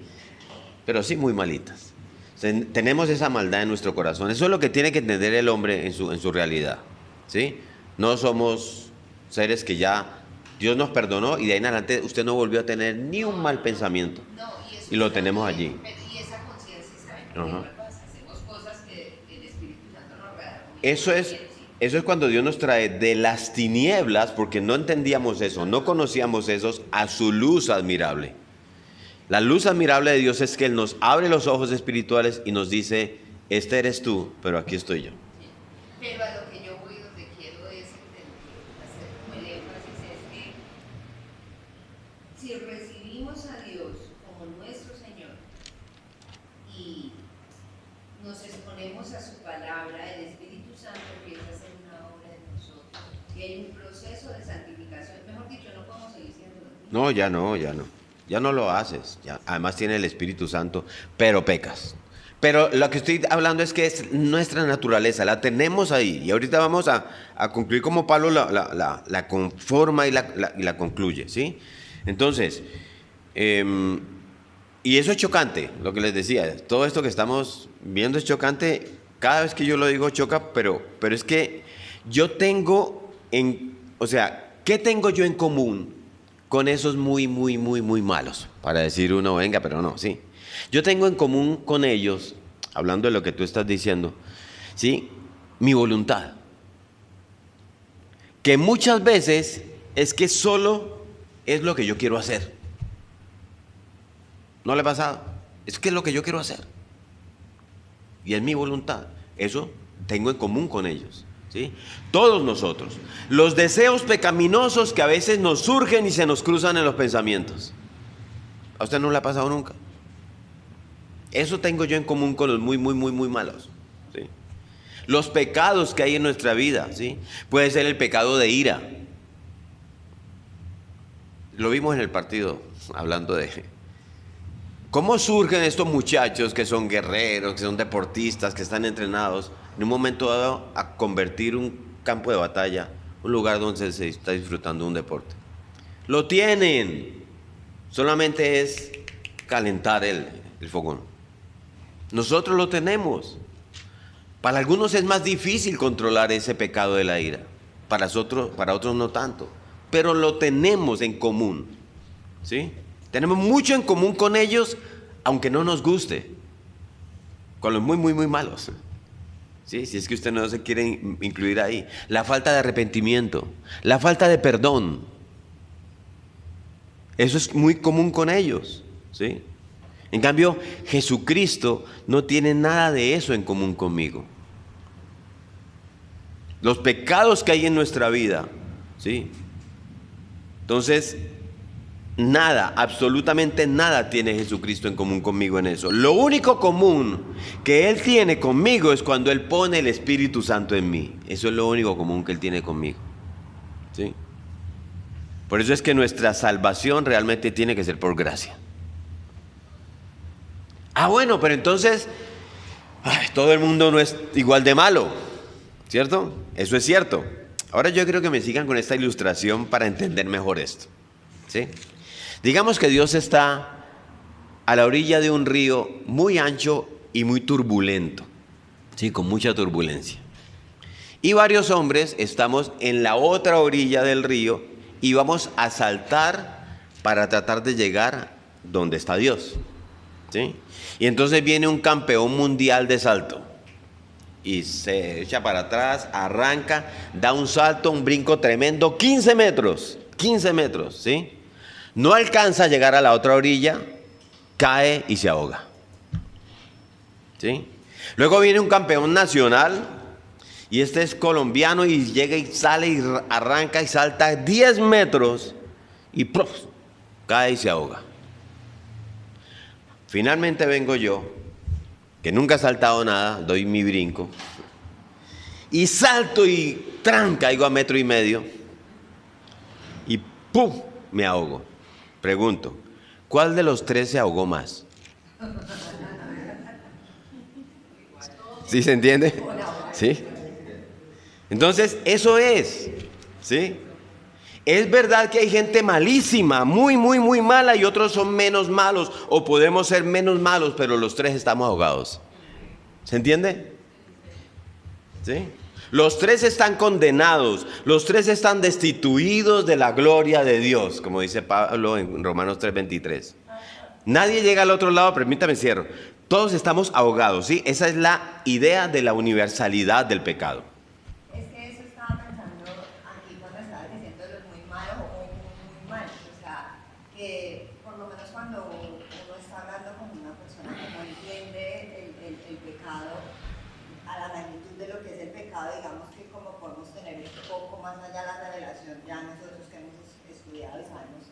pero sí muy malitas. Tenemos esa maldad en nuestro corazón. Eso es lo que tiene que entender el hombre en su realidad, ¿sí? No somos seres que ya Dios nos perdonó y de ahí en adelante usted no volvió a tener ni un mal pensamiento. No, y eso Y lo está tenemos bien, allí. y esa conciencia está bien, Ajá. porque igual hacemos cosas que el Espíritu Santo nos regala. Eso es cuando Dios nos trae de las tinieblas, porque no entendíamos eso, no conocíamos eso, a su luz admirable. La luz admirable de Dios es que Él nos abre los ojos espirituales y nos dice, este eres tú, pero aquí estoy yo. Pero a lo que yo voy, donde quiero es hacer como el énfasis, es que si recibimos a Dios como nuestro Señor y nos exponemos a su palabra, el Espíritu Santo empieza a hacer una obra en nosotros y hay un proceso de santificación. Mejor dicho, no podemos seguir siendo los mismos. No, ya no, ya no. Ya no lo haces. Ya. Además tiene el Espíritu Santo, pero pecas. Pero lo que estoy hablando es que es nuestra naturaleza, la tenemos ahí. Y ahorita vamos a concluir como Pablo la conforma y la concluye, ¿sí? Entonces, y eso es chocante, lo que les decía. Todo esto que estamos viendo es chocante. Cada vez que yo lo digo choca, pero es que yo tengo, o sea, ¿qué tengo yo en común con esos muy malos? Para decir uno, venga, pero no, sí. Yo tengo en común con ellos, hablando de lo que tú estás diciendo, ¿sí? Mi voluntad. Que muchas veces es que solo es lo que yo quiero hacer. ¿No le ha pasado? Es que es lo que yo quiero hacer. Y es mi voluntad. Eso tengo en común con ellos. ¿Sí? Todos nosotros. Los deseos pecaminosos que a veces nos surgen y se nos cruzan en los pensamientos. ¿A usted no le ha pasado nunca? Eso tengo yo en común con los muy malos. ¿Sí? Los pecados que hay en nuestra vida. ¿Sí? Puede ser el pecado de ira. Lo vimos en el partido, hablando de cómo surgen estos muchachos que son guerreros, que son deportistas, que están entrenados, en un momento dado a convertir un campo de batalla, un lugar donde se está disfrutando un deporte. Lo tienen, solamente es calentar el fogón. Nosotros lo tenemos. Para algunos es más difícil controlar ese pecado de la ira, para otros no tanto, pero lo tenemos en común, ¿sí? Tenemos mucho en común con ellos, aunque no nos guste, con los muy malos. ¿Sí? Si es que usted no se quiere incluir ahí. La falta de arrepentimiento, la falta de perdón. Eso es muy común con ellos. ¿Sí? En cambio, Jesucristo no tiene nada de eso en común conmigo. Los pecados que hay en nuestra vida, ¿sí? Entonces, nada, absolutamente nada tiene Jesucristo en común conmigo en eso. Lo único común que Él tiene conmigo es cuando Él pone el Espíritu Santo en mí. Eso es lo único común que Él tiene conmigo. ¿Sí? Por eso es que nuestra salvación realmente tiene que ser por gracia. Bueno, pero entonces, todo el mundo no es igual de malo, ¿cierto? Eso es cierto. Ahora yo creo que me sigan con esta ilustración para entender mejor esto. ¿Sí? Digamos que Dios está a la orilla de un río muy ancho y muy turbulento, ¿sí? Con mucha turbulencia. Y varios hombres estamos en la otra orilla del río y vamos a saltar para tratar de llegar donde está Dios, ¿sí? Y entonces viene un campeón mundial de salto y se echa para atrás, arranca, da un salto, un brinco tremendo, 15 metros, ¿sí? No alcanza a llegar a la otra orilla, cae y se ahoga. ¿Sí? Luego viene un campeón nacional, y este es colombiano, y llega y sale y arranca y salta 10 metros, y ¡pluf!, cae y se ahoga. Finalmente vengo yo, que nunca he saltado nada, doy mi brinco, y salto y caigo a 1,5 metros, y ¡pum!, me ahogo. Pregunto, ¿cuál de los 3 se ahogó más? ¿Sí se entiende? ¿Sí? Entonces, eso es, ¿sí? Es verdad que hay gente malísima, muy mala, y otros son menos malos, o podemos ser menos malos, pero los 3 estamos ahogados. ¿Se entiende? ¿Sí? Los tres están condenados, los tres están destituidos de la gloria de Dios, como dice Pablo en Romanos 3:23. Nadie llega al otro lado, permítame cierro. Todos estamos ahogados, ¿sí? Esa es la idea de la universalidad del pecado. Es que eso estaba pensando aquí cuando estaba diciendo los muy malos o muy malos. O sea, que por lo menos cuando uno está hablando con una persona que no entiende el pecado, a la magnitud de lo que es el pecado, digamos que como podemos tener un poco más allá la revelación, ya nosotros que hemos estudiado y sabemos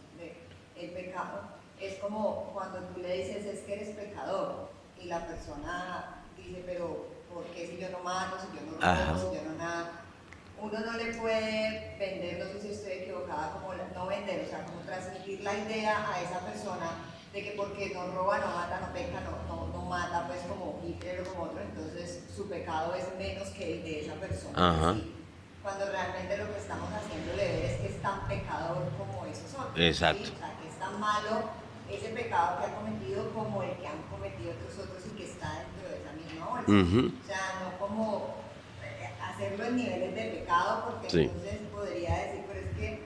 el pecado, es como cuando tú le dices es que eres pecador y la persona dice, pero ¿por qué si yo no mato, si yo no robo, si yo no nada? Uno no le puede vender, no sé si estoy equivocada, como no vender, o sea, como transmitir la idea a esa persona de que porque no roba, no mata, no peca, no mata, pues como Hitler o como otro, entonces su pecado es menos que el de esa persona. ¿Sí? Cuando realmente lo que estamos haciéndole ver es que es tan pecador como esos otros. Exacto. ¿Sí? O sea, que es tan malo ese pecado que ha cometido como el que han cometido otros y que está dentro de esa misma bolsa. O sea, no como hacerlo en niveles de pecado, porque Sí. entonces podría decir, pero es que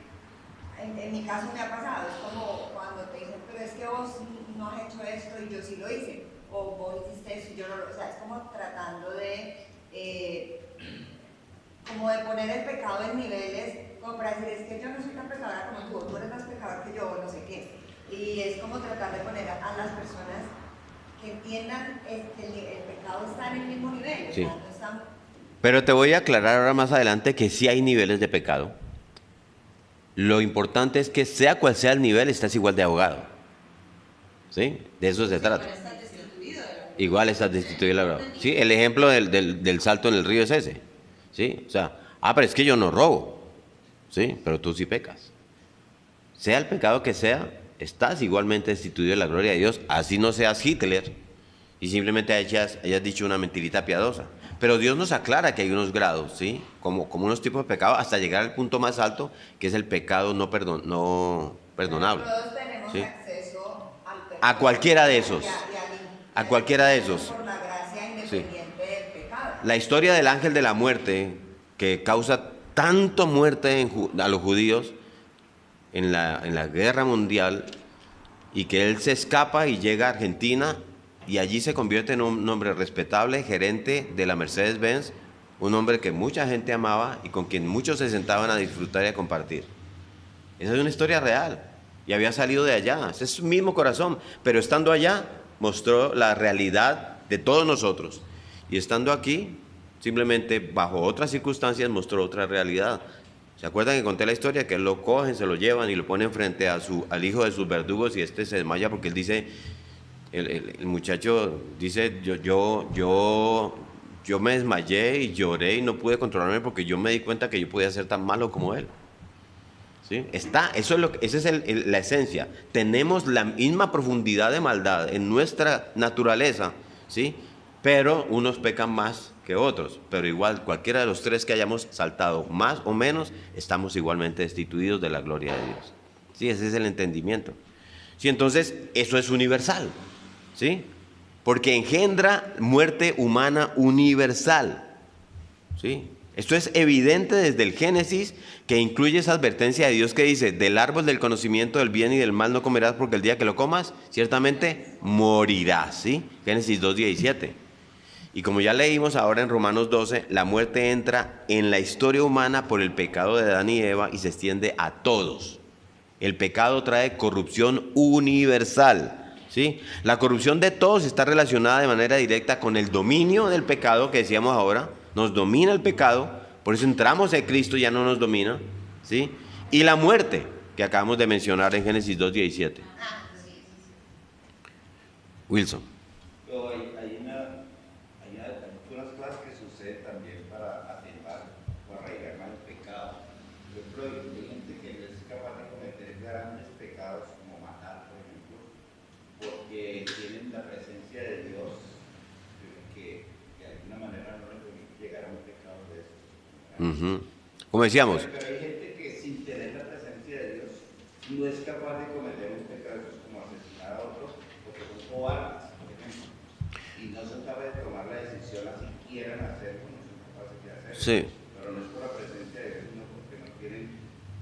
en mi caso me ha pasado, es como cuando te dicen, pero es que vos no has hecho esto y yo sí lo hice, o vos hiciste eso y yo no lo, o sea, es como tratando de como de poner el pecado en niveles, como para decir, es que yo no soy tan pecadora como tú eres más pecador que yo, no sé qué. Y es como tratar de poner a las personas que entiendan que el pecado está en el mismo nivel. Sí. O sea, no están... Pero te voy a aclarar ahora más adelante que sí hay niveles de pecado. Lo importante es que sea cual sea el nivel, estás igual de ahogado. ¿Sí? De eso se trata. Igual estás destituido de la gloria. Sí, el ejemplo del salto en el río es ese. ¿Sí? O sea, pero es que yo no robo. ¿Sí? Pero tú sí pecas. Sea el pecado que sea, estás igualmente destituido de la gloria de Dios. Así no seas Hitler y simplemente hayas dicho una mentirita piadosa. Pero Dios nos aclara que hay unos grados, ¿sí? Como unos tipos de pecado, hasta llegar al punto más alto, que es el pecado no perdonable. Todos tenemos ¿sí? acceso al pecado. A cualquiera de esos. A cualquiera de esos. Por la gracia independiente del pecado. La historia del ángel de la muerte, que causa tanto muerte a los judíos en la guerra mundial, y que él se escapa y llega a Argentina y allí se convierte en un hombre respetable, gerente de la Mercedes-Benz, un hombre que mucha gente amaba y con quien muchos se sentaban a disfrutar y a compartir. Esa es una historia real y había salido de allá, ese es su mismo corazón, pero estando allá mostró la realidad de todos nosotros y estando aquí, simplemente bajo otras circunstancias mostró otra realidad. ¿Se acuerdan que conté la historia? Que él lo cogen, se lo llevan y lo ponen frente a al hijo de sus verdugos y este se desmaya porque él dice, el muchacho dice, yo me desmayé y lloré y no pude controlarme porque yo me di cuenta que yo podía ser tan malo como él. ¿Sí? Esa es la esencia. Tenemos la misma profundidad de maldad en nuestra naturaleza, ¿sí? Pero unos pecan más que otros, pero igual cualquiera de los tres que hayamos saltado más o menos, estamos igualmente destituidos de la gloria de Dios. ¿Sí? Ese es el entendimiento. ¿Sí? Entonces, eso es universal, ¿sí? Porque engendra muerte humana universal, ¿sí? Esto es evidente desde el Génesis, que incluye esa advertencia de Dios que dice, del árbol del conocimiento del bien y del mal no comerás porque el día que lo comas, ciertamente morirás, ¿sí? Génesis 2:17. Y como ya leímos ahora en Romanos 12, la muerte entra en la historia humana por el pecado de Adán y Eva y se extiende a todos. El pecado trae corrupción universal, ¿sí? La corrupción de todos está relacionada de manera directa con el dominio del pecado que decíamos ahora. Nos domina el pecado, por eso entramos en Cristo, ya no nos domina, ¿sí? Y la muerte, que acabamos de mencionar en Génesis 2:17. Wilson. Hay unas cosas que suceden también para atenuar o arraigar mal el pecado. Por ejemplo, hay gente que no es capaz de cometer grandes pecados como matar, por ejemplo, porque tienen la presencia de Dios que de alguna manera no les permite llegar a un pecado de esos. Como decíamos. Pero hay gente que sin tener la presencia de Dios no es capaz de cometer un pecado como asesinar a otros porque son cobardes, por ejemplo, y no son capaces de tomar la decisión así quieran hacerlo, no son capaces capaces de hacerlo. Sí. Pero no es por la presencia de Dios, sino porque no quieren.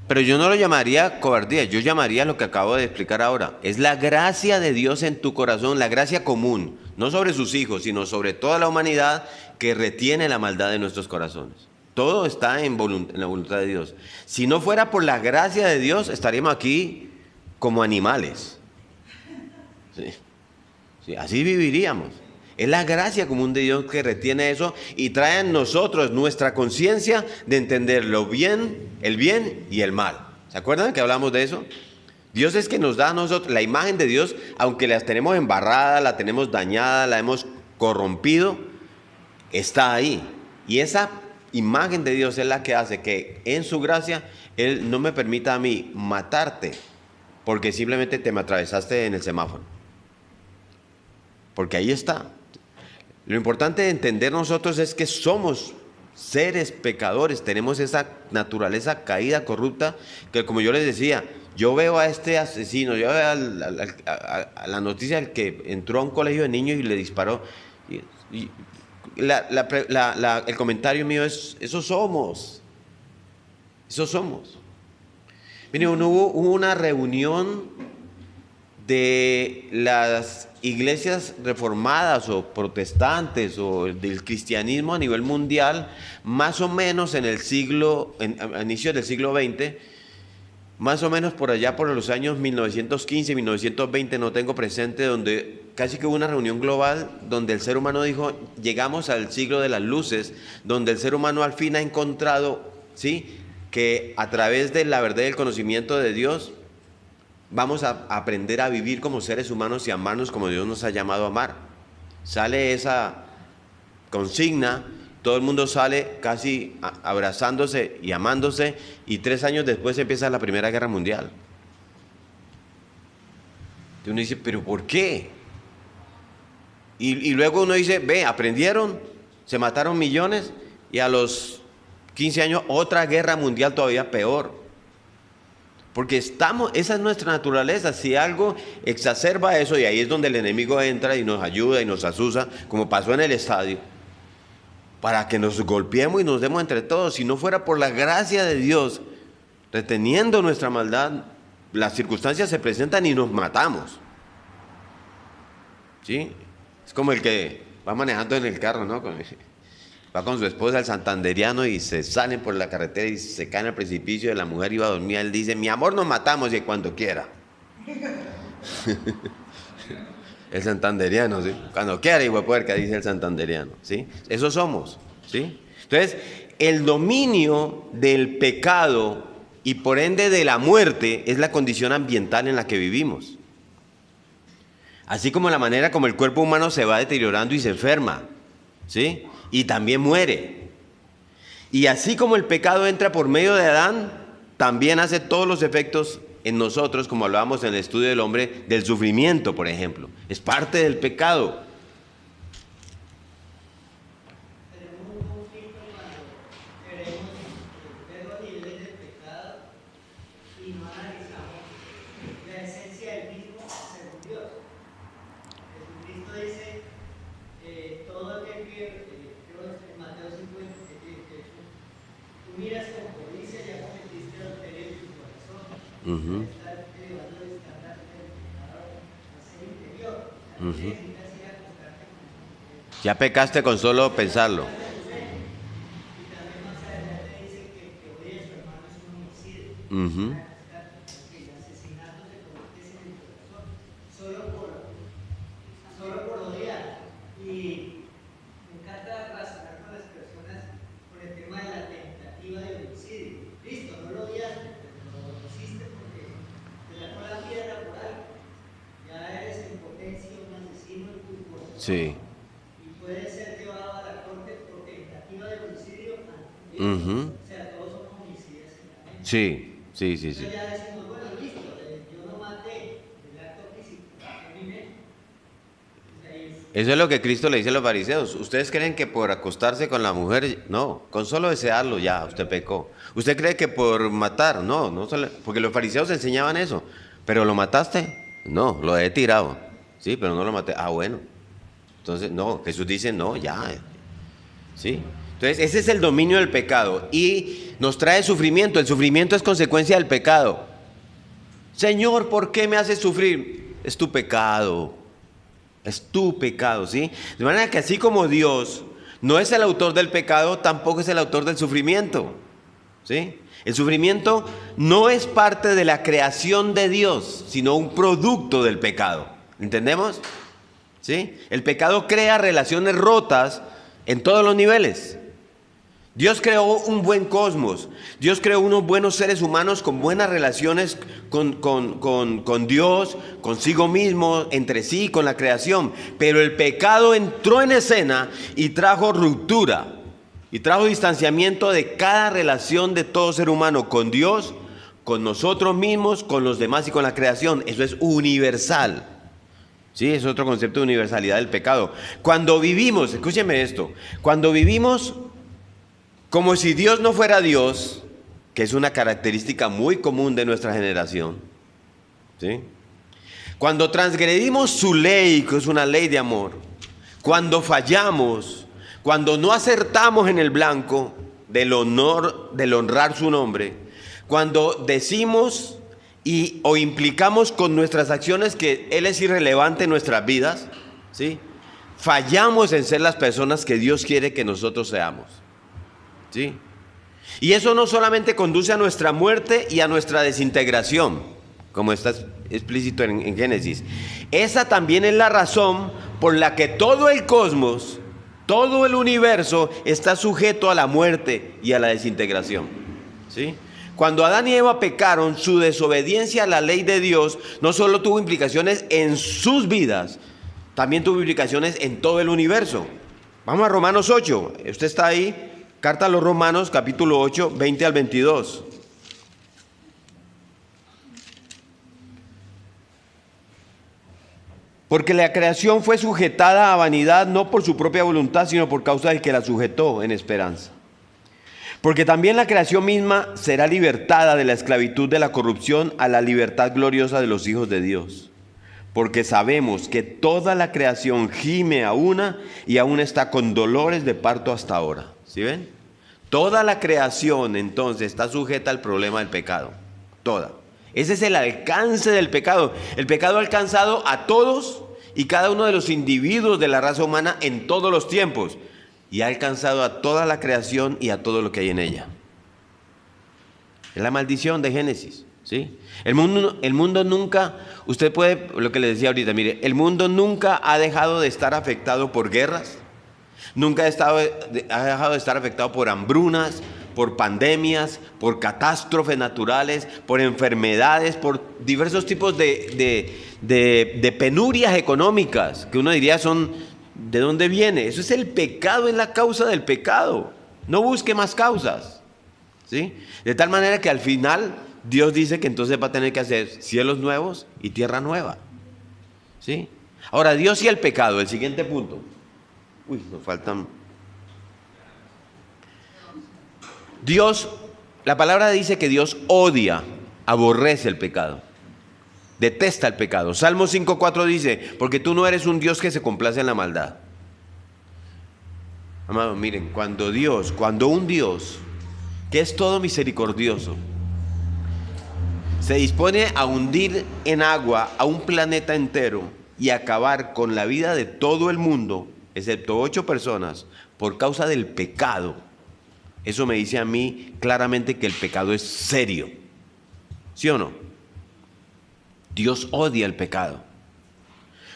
Pero yo no lo llamaría cobardía, yo llamaría lo que acabo de explicar ahora. Es la gracia de Dios en tu corazón, la gracia común, no sobre sus hijos, sino sobre toda la humanidad que retiene la maldad de nuestros corazones. Todo está en la voluntad de Dios. Si no fuera por la gracia de Dios, estaríamos aquí como animales. Sí. Sí, así viviríamos. Es la gracia común de Dios que retiene eso y trae en nosotros nuestra conciencia de entender lo bien, el bien y el mal. ¿Se acuerdan que hablamos de eso? Dios es que nos da a nosotros la imagen de Dios, aunque las tenemos embarrada, la tenemos dañada, la hemos corrompido, está ahí. Y esa imagen de Dios es la que hace que en su gracia Él no me permita a mí matarte porque simplemente te me atravesaste en el semáforo. Porque ahí está. Lo importante de entender nosotros es que somos seres pecadores, tenemos esa naturaleza caída, corrupta, que como yo les decía, yo veo a este asesino, yo veo a la noticia del que entró a un colegio de niños y le disparó. Y el comentario mío es, eso somos. Mire, hubo una reunión de las iglesias reformadas o protestantes o del cristianismo a nivel mundial, más o menos en el siglo, a inicios del siglo XX, más o menos por allá por los años 1915, 1920, no tengo presente, donde casi que hubo una reunión global donde el ser humano dijo, llegamos al siglo de las luces, donde el ser humano al fin ha encontrado, ¿sí?, que a través de la verdad y el conocimiento de Dios, vamos a aprender a vivir como seres humanos y amarnos como Dios nos ha llamado a amar. Sale esa consigna, todo el mundo sale casi abrazándose y amándose, y 3 años después empieza la Primera Guerra Mundial. Y uno dice, ¿pero por qué? Y luego uno dice, ve, aprendieron, se mataron millones, y a los 15 años otra guerra mundial todavía peor. Porque esa es nuestra naturaleza. Si algo exacerba eso, y ahí es donde el enemigo entra y nos ayuda y nos asusa, como pasó en el estadio, para que nos golpeemos y nos demos entre todos. Si no fuera por la gracia de Dios, reteniendo nuestra maldad, las circunstancias se presentan y nos matamos. ¿Sí? Es como el que va manejando en el carro, ¿no? Va con su esposa al Santanderiano y se salen por la carretera y se caen al precipicio de la mujer iba a dormir. Él dice, mi amor, nos matamos y cuando quiera. El Santanderiano, ¿sí? Cuando quiera, hijo de puerca, dice el Santanderiano, ¿sí? Eso somos, ¿sí? Entonces, el dominio del pecado y por ende de la muerte es la condición ambiental en la que vivimos. Así como la manera como el cuerpo humano se va deteriorando y se enferma, ¿sí?, y también muere. Y así como el pecado entra por medio de Adán, también hace todos los efectos en nosotros, como hablábamos en el estudio del hombre, del sufrimiento, por ejemplo. Es parte del pecado. Ya pecaste con solo pensarlo. Sí. Y puede ser llevado a la corte por tentativa de homicidio. O sea, todos somos homicidas en la mente. Sí. Entonces ya decimos, bueno, listo, yo no maté el acto físico en mi mente. Eso es lo que Cristo le dice a los fariseos. ¿Ustedes creen que por acostarse con la mujer, no, con solo desearlo ya usted pecó? ¿Usted cree que por matar? No solo, porque los fariseos enseñaban eso. ¿Pero lo mataste? No, lo he tirado. Sí, pero no lo maté. Ah, bueno. Entonces, no, Jesús dice, no, ya. ¿Sí? Entonces, ese es el dominio del pecado y nos trae sufrimiento. El sufrimiento es consecuencia del pecado. Señor, ¿por qué me haces sufrir? Es tu pecado. Es tu pecado, ¿sí? De manera que así como Dios no es el autor del pecado, tampoco es el autor del sufrimiento, ¿sí? El sufrimiento no es parte de la creación de Dios, sino un producto del pecado. ¿Entendemos? ¿Sí? El pecado crea relaciones rotas en todos los niveles. Dios creó un buen cosmos. Dios creó unos buenos seres humanos con buenas relaciones con Dios, consigo mismo, entre sí, con la creación. Pero el pecado entró en escena y trajo ruptura. Y trajo distanciamiento de cada relación de todo ser humano con Dios, con nosotros mismos, con los demás y con la creación. Eso es universal. Sí, es otro concepto de universalidad del pecado. Cuando vivimos, escúcheme esto, cuando vivimos como si Dios no fuera Dios, que es una característica muy común de nuestra generación, ¿sí? Cuando transgredimos su ley, que es una ley de amor, cuando fallamos, cuando no acertamos en el blanco del honor, del honrar su nombre, cuando decimos o implicamos con nuestras acciones que Él es irrelevante en nuestras vidas, ¿sí? Fallamos en ser las personas que Dios quiere que nosotros seamos, ¿sí? Y eso no solamente conduce a nuestra muerte y a nuestra desintegración, como está explícito en Génesis. Esa también es la razón por la que todo el cosmos, todo el universo está sujeto a la muerte y a la desintegración, ¿sí? Cuando Adán y Eva pecaron, su desobediencia a la ley de Dios no solo tuvo implicaciones en sus vidas, también tuvo implicaciones en todo el universo. Vamos a Romanos 8. Usted está ahí. Carta a los Romanos, capítulo 8, 20 al 22. Porque la creación fue sujetada a vanidad no por su propia voluntad, sino por causa del que la sujetó en esperanza. Porque también la creación misma será libertada de la esclavitud de la corrupción a la libertad gloriosa de los hijos de Dios. Porque sabemos que toda la creación gime a una y aún está con dolores de parto hasta ahora. ¿Sí ven? Toda la creación entonces está sujeta al problema del pecado. Toda. Ese es el alcance del pecado. El pecado ha alcanzado a todos y cada uno de los individuos de la raza humana en todos los tiempos. Y ha alcanzado a toda la creación y a todo lo que hay en ella. Es la maldición de Génesis, ¿sí? El mundo nunca, usted puede, lo que le decía ahorita, mire, el mundo nunca ha dejado de estar afectado por guerras, nunca ha dejado de estar afectado por hambrunas, por pandemias, por catástrofes naturales, por enfermedades, por diversos tipos de penurias económicas, que uno diría son, ¿de dónde viene? Eso es el pecado, es la causa del pecado. No busque más causas, ¿sí? De tal manera que al final Dios dice que entonces va a tener que hacer cielos nuevos y tierra nueva, ¿sí? Ahora, Dios y el pecado, el siguiente punto. Uy, nos faltan. Dios, la palabra dice que Dios odia, aborrece el pecado, detesta el pecado. Salmo 5:4 dice, porque tú no eres un Dios que se complace en la maldad. Amados, miren, cuando un Dios que es todo misericordioso se dispone a hundir en agua a un planeta entero y acabar con la vida de todo el mundo, excepto 8 personas, por causa del pecado, eso me dice a mí claramente que el pecado es serio. ¿Sí o no? Dios odia el pecado.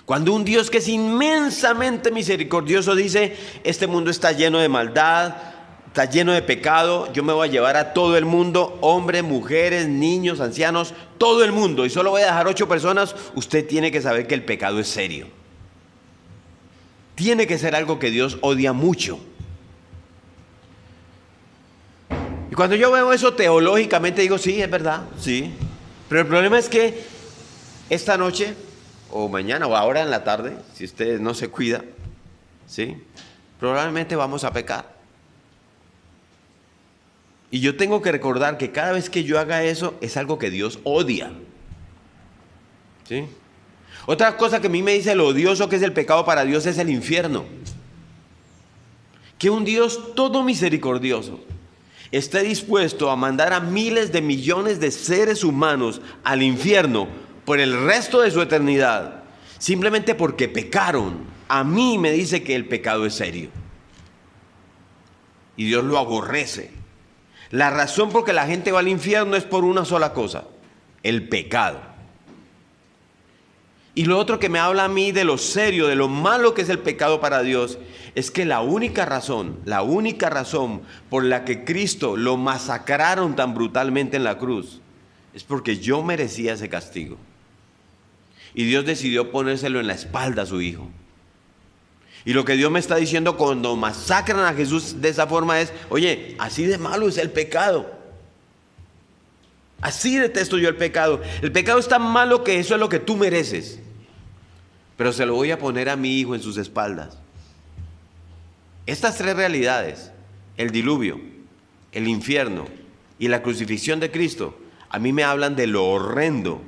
Cuando un Dios que es inmensamente misericordioso dice, este mundo está lleno de maldad, está lleno de pecado, yo me voy a llevar a todo el mundo, hombres, mujeres, niños, ancianos, todo el mundo, y solo voy a dejar 8 personas, usted tiene que saber que el pecado es serio. Tiene que ser algo que Dios odia mucho. Y cuando yo veo eso teológicamente digo, sí, es verdad, sí. Pero el problema es que esta noche, o mañana, o ahora en la tarde, si usted no se cuida, ¿sí? Probablemente vamos a pecar. Y yo tengo que recordar que cada vez que yo haga eso, es algo que Dios odia, ¿sí? Otra cosa que a mí me dice lo odioso que es el pecado para Dios es el infierno. Que un Dios todo misericordioso esté dispuesto a mandar a miles de millones de seres humanos al infierno por el resto de su eternidad, simplemente porque pecaron, a mí me dice que el pecado es serio. Y Dios lo aborrece. La razón por que la gente va al infierno es por una sola cosa: el pecado. Y lo otro que me habla a mí de lo serio, de lo malo que es el pecado para Dios, es que la única razón por la que Cristo lo masacraron tan brutalmente en la cruz es porque yo merecía ese castigo. Y Dios decidió ponérselo en la espalda a su Hijo. Y lo que Dios me está diciendo cuando masacran a Jesús de esa forma es: oye, así de malo es el pecado. Así detesto yo el pecado. El pecado es tan malo que eso es lo que tú mereces. Pero se lo voy a poner a mi Hijo en sus espaldas. Estas tres realidades, el diluvio, el infierno y la crucifixión de Cristo, a mí me hablan de lo horrendo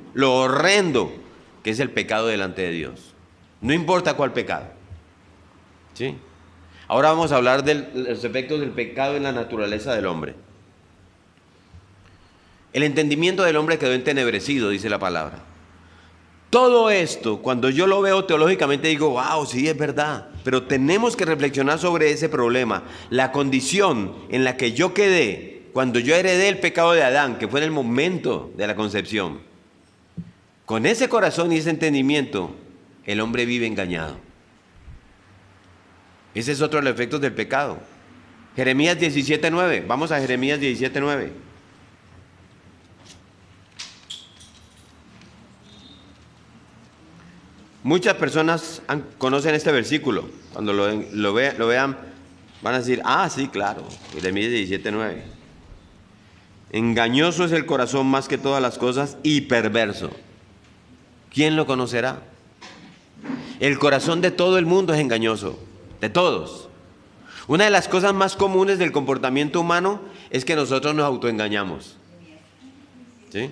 que es el pecado delante de Dios. No importa cuál pecado. ¿Sí? Ahora vamos a hablar de los efectos del pecado en la naturaleza del hombre. El entendimiento del hombre quedó entenebrecido, dice la palabra. Todo esto, cuando yo lo veo teológicamente, digo: wow, sí, es verdad. Pero tenemos que reflexionar sobre ese problema. La condición en la que yo quedé cuando yo heredé el pecado de Adán, que fue en el momento de la concepción. Con ese corazón y ese entendimiento, el hombre vive engañado. Ese es otro de los efectos del pecado. Jeremías 17:9. Vamos a Jeremías 17:9. Muchas personas conocen este versículo. Cuando lo vean, van a decir: ah, sí, claro, Jeremías 17:9. Engañoso es el corazón más que todas las cosas y perverso. ¿Quién lo conocerá? El corazón de todo el mundo es engañoso, de todos. Una de las cosas más comunes del comportamiento humano es que nosotros nos autoengañamos. ¿Sí?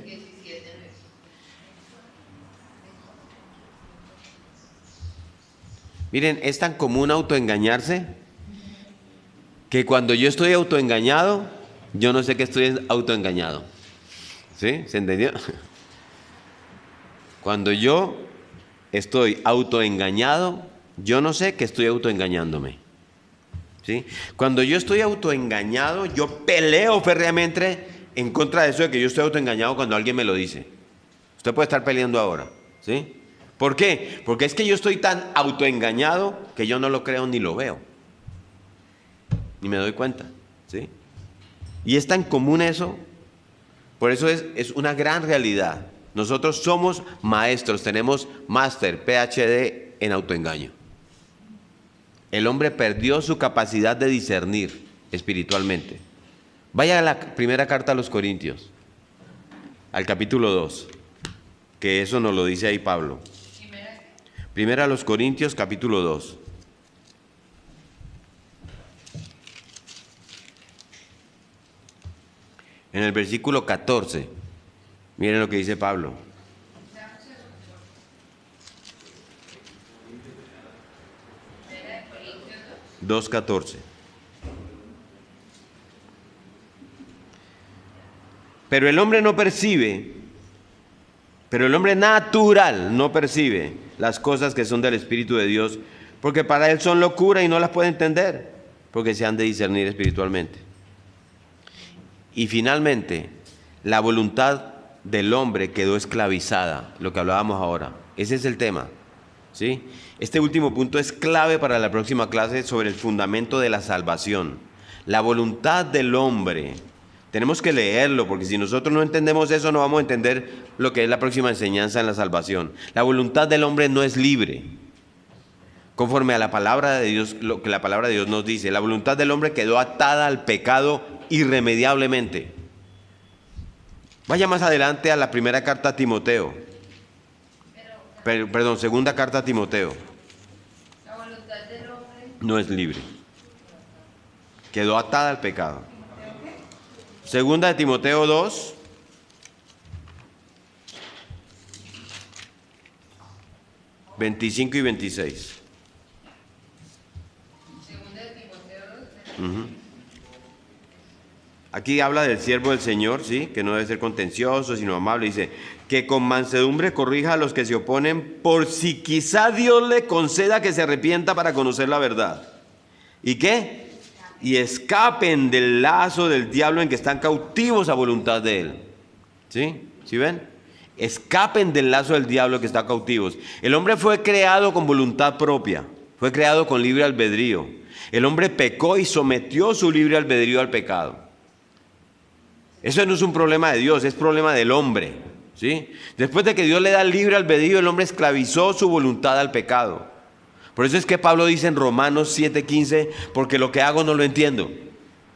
Miren, es tan común autoengañarse que cuando yo estoy autoengañado, yo no sé que estoy autoengañado. ¿Sí? ¿Se entendió? Cuando yo estoy autoengañado, yo no sé que estoy autoengañándome. ¿Sí? Cuando yo estoy autoengañado, yo peleo férreamente en contra de eso de que yo estoy autoengañado cuando alguien me lo dice. Usted puede estar peleando ahora. ¿Sí? ¿Por qué? Porque es que yo estoy tan autoengañado que yo no lo creo ni lo veo. Ni me doy cuenta. ¿Sí? Y es tan común eso. Por eso es una gran realidad. Nosotros somos maestros, tenemos máster, PhD en autoengaño. El hombre perdió su capacidad de discernir espiritualmente. Vaya a la primera carta a los Corintios, al capítulo 2, que eso nos lo dice ahí Pablo. Primera a los Corintios, capítulo 2. En el versículo 14, miren lo que dice Pablo. 2:14. Pero el hombre natural no percibe las cosas que son del Espíritu de Dios, porque para él son locura y no las puede entender, porque se han de discernir espiritualmente. Y finalmente, la voluntad del hombre quedó esclavizada, lo que hablábamos ahora. Ese es el tema, ¿sí? Este último punto es clave para la próxima clase sobre el fundamento de la salvación. La voluntad del hombre. Tenemos que leerlo, porque si nosotros no entendemos eso, no vamos a entender lo que es la próxima enseñanza en la salvación. La voluntad del hombre no es libre. Conforme a la palabra de Dios, lo que la palabra de Dios nos dice, la voluntad del hombre quedó atada al pecado irremediablemente. Vaya más adelante a la primera carta a Timoteo. Segunda carta a Timoteo. La voluntad del hombre No es libre. Quedó atada al pecado. Segunda de Timoteo 2. ...25 y 26. Segunda de Timoteo 2, Ujú. Aquí habla del siervo del Señor, ¿sí? Que no debe ser contencioso, sino amable. Dice, que con mansedumbre corrija a los que se oponen, por si quizá Dios le conceda que se arrepienta para conocer la verdad. ¿Y qué? Y escapen del lazo del diablo en que están cautivos a voluntad de él. ¿Sí? ¿Sí ven? Escapen del lazo del diablo que está cautivos. El hombre fue creado con voluntad propia, fue creado con libre albedrío. El hombre pecó y sometió su libre albedrío al pecado. Eso no es un problema de Dios, es problema del hombre, ¿sí? Después de que Dios le da libre albedrío, el hombre esclavizó su voluntad al pecado. Por eso es que Pablo dice en Romanos 7:15, porque lo que hago no lo entiendo,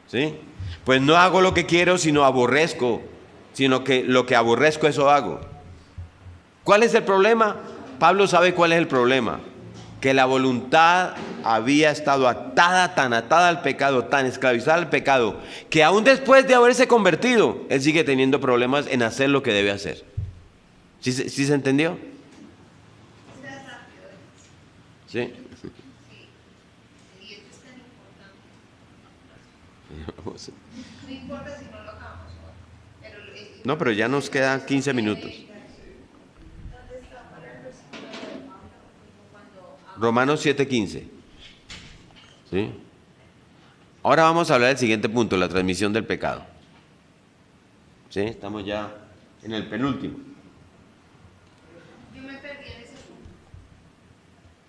¿sí? Pues no hago lo que quiero, sino aborrezco, sino que lo que aborrezco eso hago. ¿Cuál es el problema? Pablo sabe cuál es el problema. Que la voluntad había estado atada, tan atada al pecado, tan esclavizada al pecado, que aún después de haberse convertido, él sigue teniendo problemas en hacer lo que debe hacer. ¿Sí se entendió? Sí. Y esto es tan importante. No importa si no lo acabamos hoy. Pero No, pero ya nos quedan 15 minutos. Romanos 7:15. ¿Sí? Ahora vamos a hablar del siguiente punto, la transmisión del pecado. ¿Sí? Estamos ya en el penúltimo. yo me perdí en ese punto.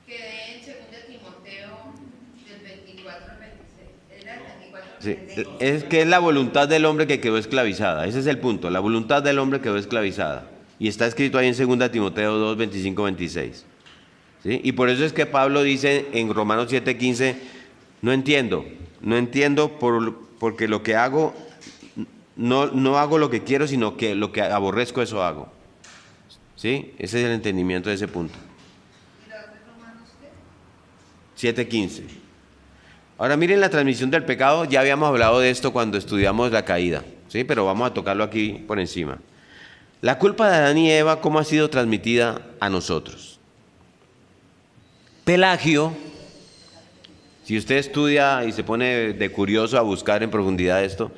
Quedé en 2 Timoteo del 24 al 26. Era el 24 al Sí, 26. es que es la voluntad del hombre que quedó esclavizada. Ese es el punto, la voluntad del hombre quedó esclavizada. Y está escrito ahí en 2 Timoteo 2, 25, 26. ¿Sí? Y por eso es que Pablo dice en Romanos 7:15, no entiendo porque lo que hago, no hago lo que quiero, sino que lo que aborrezco eso hago. ¿Sí? Ese es el entendimiento de ese punto. ¿Y la otra Romanos qué? 7:15. Ahora miren la transmisión del pecado, ya habíamos hablado de esto cuando estudiamos la caída, ¿sí? Pero vamos a tocarlo aquí por encima. La culpa de Adán y Eva, ¿cómo ha sido transmitida a nosotros? Pelagio, si usted estudia y se pone de curioso a buscar en profundidad esto,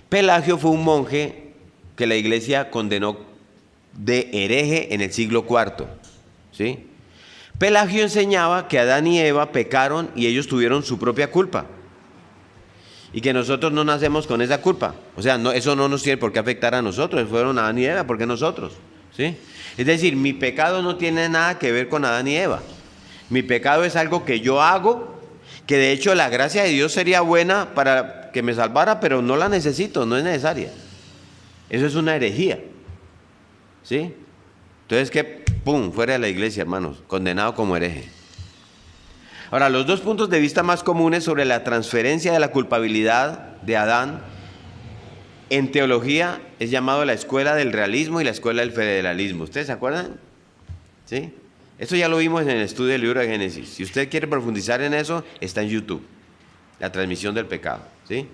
Pelagio fue un monje que la iglesia condenó de hereje en el siglo IV, ¿sí? Pelagio enseñaba que Adán y Eva pecaron y ellos tuvieron su propia culpa y que nosotros no nacemos con esa culpa. O sea, eso no nos tiene por qué afectar a nosotros, fueron Adán y Eva, ¿por qué nosotros? ¿Sí? Es decir, mi pecado no tiene nada que ver con Adán y Eva. Mi pecado es algo que yo hago, que de hecho la gracia de Dios sería buena para que me salvara, pero no la necesito, no es necesaria. Eso es una herejía, ¿sí? Entonces, ¿qué? ¡Pum! Fuera de la iglesia, hermanos, condenado como hereje. Ahora, los dos puntos de vista más comunes sobre la transferencia de la culpabilidad de Adán en teología es llamado la escuela del realismo y la escuela del federalismo. ¿Ustedes se acuerdan? ¿Sí? Esto ya lo vimos en el estudio del libro de Génesis. Si usted quiere profundizar en eso, está en YouTube, la transmisión del pecado, ¿sí?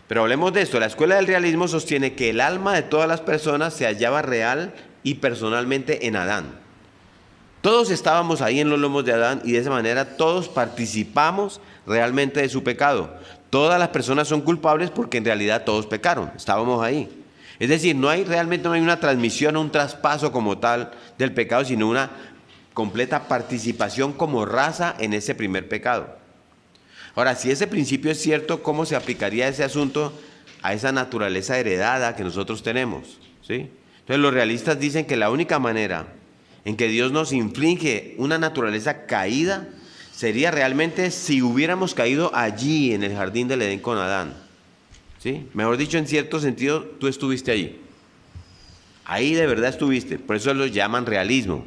Pero hablemos de esto. La escuela del realismo sostiene que el alma de todas las personas se hallaba real y personalmente en Adán. Todos estábamos ahí en los lomos de Adán y de esa manera todos participamos realmente de su pecado. Todas las personas son culpables porque en realidad todos pecaron, estábamos ahí. Es decir, realmente no hay una transmisión o un traspaso como tal del pecado, sino una completa participación como raza en ese primer pecado. Ahora, si ese principio es cierto, ¿cómo se aplicaría ese asunto a esa naturaleza heredada que nosotros tenemos? ¿Sí? Entonces los realistas dicen que la única manera en que Dios nos inflige una naturaleza caída sería realmente si hubiéramos caído allí en el jardín del Edén con Adán. ¿Sí? Mejor dicho, en cierto sentido, tú estuviste allí. Ahí de verdad estuviste, por eso lo llaman realismo.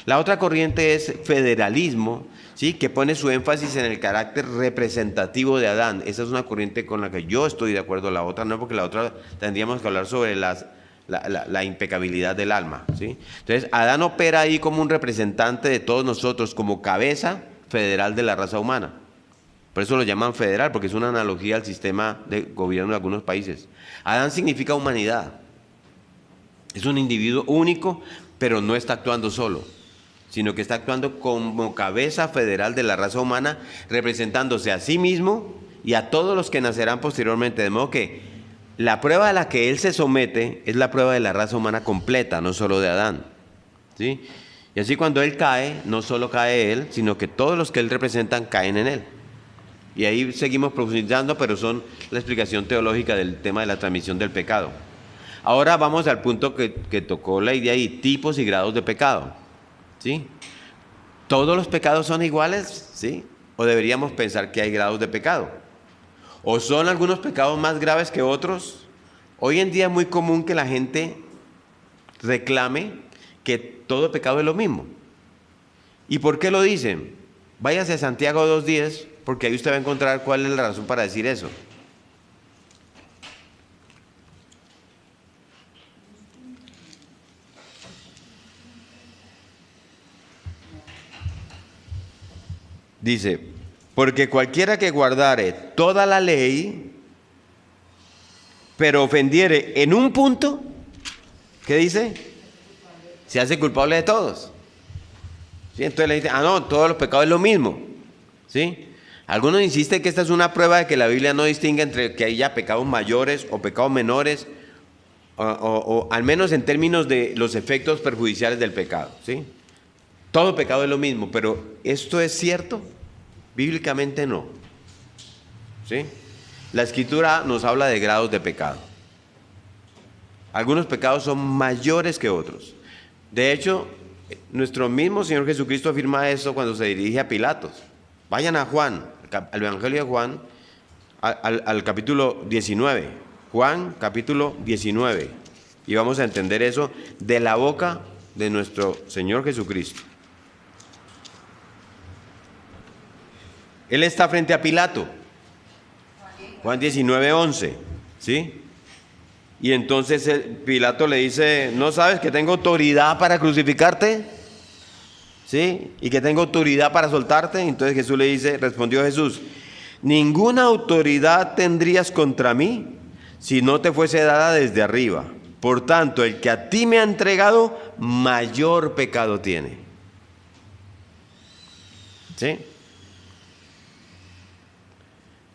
La otra corriente es federalismo, ¿sí? Que pone su énfasis en el carácter representativo de Adán. Esa es una corriente con la que yo estoy de acuerdo, la otra no, porque la otra tendríamos que hablar sobre la impecabilidad del alma, ¿sí? Entonces, Adán opera ahí como un representante de todos nosotros, como cabeza federal de la raza humana. Por eso lo llaman federal, porque es una analogía al sistema de gobierno de algunos países. Adán significa humanidad. Es un individuo único, pero no está actuando solo, sino que está actuando como cabeza federal de la raza humana, representándose a sí mismo y a todos los que nacerán posteriormente. De modo que la prueba a la que Él se somete es la prueba de la raza humana completa, no solo de Adán. ¿Sí? Y así cuando Él cae, no solo cae Él, sino que todos los que Él representan caen en Él. Y ahí seguimos profundizando, pero son la explicación teológica del tema de la transmisión del pecado. Ahora vamos al punto que tocó la idea ahí, tipos y grados de pecado. ¿Sí? ¿Todos los pecados son iguales? ¿Sí? ¿O deberíamos pensar que hay grados de pecado? ¿O son algunos pecados más graves que otros? Hoy en día es muy común que la gente reclame que todo pecado es lo mismo. ¿Y por qué lo dicen? Váyase a Santiago 2:10, porque ahí usted va a encontrar cuál es la razón para decir eso. Dice, porque cualquiera que guardare toda la ley, pero ofendiere en un punto, ¿qué dice? Se hace culpable de todos. ¿Sí? Entonces le dicen, no, todos los pecados es lo mismo. ¿Sí? Algunos insisten que esta es una prueba de que la Biblia no distingue entre que haya pecados mayores o pecados menores, o al menos en términos de los efectos perjudiciales del pecado. ¿Sí? Todo pecado es lo mismo, pero ¿esto es cierto? Bíblicamente no. ¿Sí? La Escritura nos habla de grados de pecado. Algunos pecados son mayores que otros. De hecho, nuestro mismo Señor Jesucristo afirma eso cuando se dirige a Pilatos. Vayan a Juan, al Evangelio de Juan, al capítulo 19. Juan, capítulo 19. Y vamos a entender eso de la boca de nuestro Señor Jesucristo. Él está frente a Pilato. Juan 19:11. ¿Sí? Y entonces Pilato le dice, ¿no sabes que tengo autoridad para crucificarte? ¿Sí? Y que tengo autoridad para soltarte. Entonces Jesús le dice, respondió Jesús, ninguna autoridad tendrías contra mí si no te fuese dada desde arriba. Por tanto, el que a ti me ha entregado, mayor pecado tiene. ¿Sí?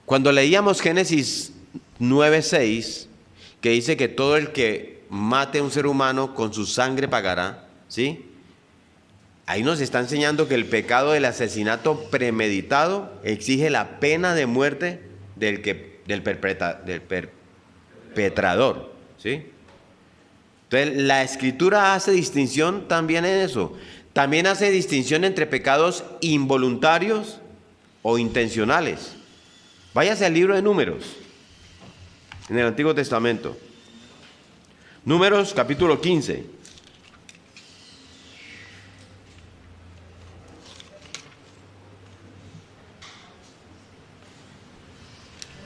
Cuando leíamos Génesis 9:6, que dice que todo el que mate a un ser humano con su sangre pagará, ¿sí? Ahí nos está enseñando que el pecado del asesinato premeditado exige la pena de muerte del perpetrador, ¿sí? Entonces, la Escritura hace distinción también en eso. También hace distinción entre pecados involuntarios o intencionales. Váyase al libro de Números, en el Antiguo Testamento. Números, capítulo 15.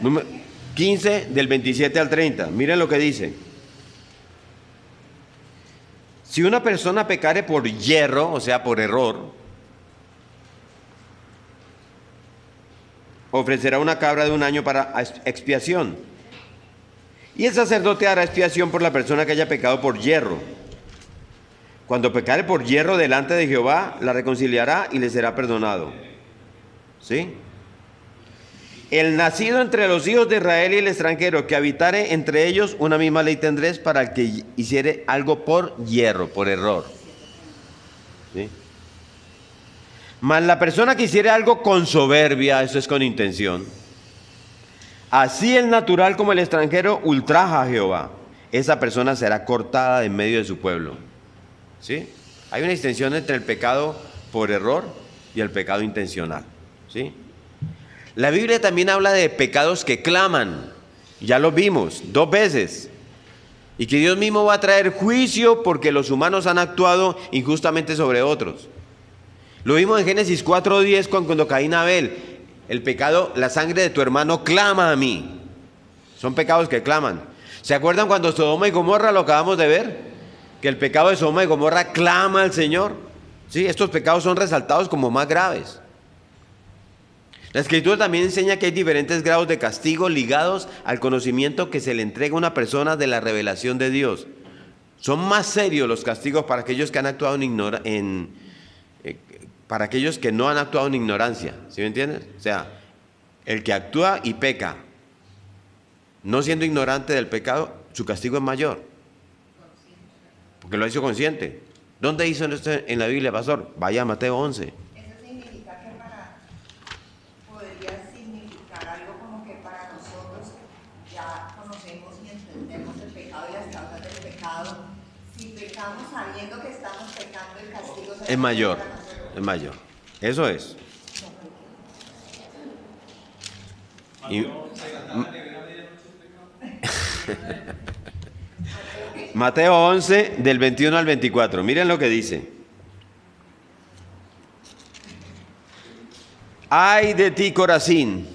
Número 15, del 27 al 30. Miren lo que dice. Si una persona pecare por yerro, o sea, por error, ofrecerá una cabra de un año para expiación. Y el sacerdote hará expiación por la persona que haya pecado por yerro. Cuando pecare por yerro delante de Jehová, la reconciliará y le será perdonado. ¿Sí? El nacido entre los hijos de Israel y el extranjero que habitare entre ellos, una misma ley tendréis para el que hiciere algo por yerro, por error. ¿Sí? Mas la persona que hiciere algo con soberbia, eso es con intención, así el natural como el extranjero ultraja a Jehová, esa persona será cortada de en medio de su pueblo. ¿Sí? Hay una distinción entre el pecado por error y el pecado intencional. ¿Sí? La Biblia también habla de pecados que claman, ya lo vimos 2 veces, y que Dios mismo va a traer juicio porque los humanos han actuado injustamente sobre otros. Lo vimos en Génesis 4:10 cuando Caín y Abel, el pecado, la sangre de tu hermano clama a mí. Son pecados que claman. ¿Se acuerdan cuando Sodoma y Gomorra lo acabamos de ver? Que el pecado de Sodoma y Gomorra clama al Señor. ¿Sí? Estos pecados son resaltados como más graves. La Escritura también enseña que hay diferentes grados de castigo ligados al conocimiento que se le entrega a una persona de la revelación de Dios. Son más serios los castigos para aquellos que han actuado para aquellos que no han actuado en ignorancia. ¿Sí me entiendes? O sea, El que actúa y peca, no siendo ignorante del pecado, su castigo es mayor. Porque lo hizo consciente. ¿Dónde dice esto en la Biblia, pastor? Vaya a Mateo 11. Eso significa que podría significar algo como que para nosotros ya conocemos y entendemos el pecado y las causas del pecado. Si pecamos sabiendo que estamos pecando, el castigo será Es mayor, para nosotros. es mayor. Eso es. Y- Mateo 11, del 21 al 24. Miren lo que dice. Ay de ti, Corazín.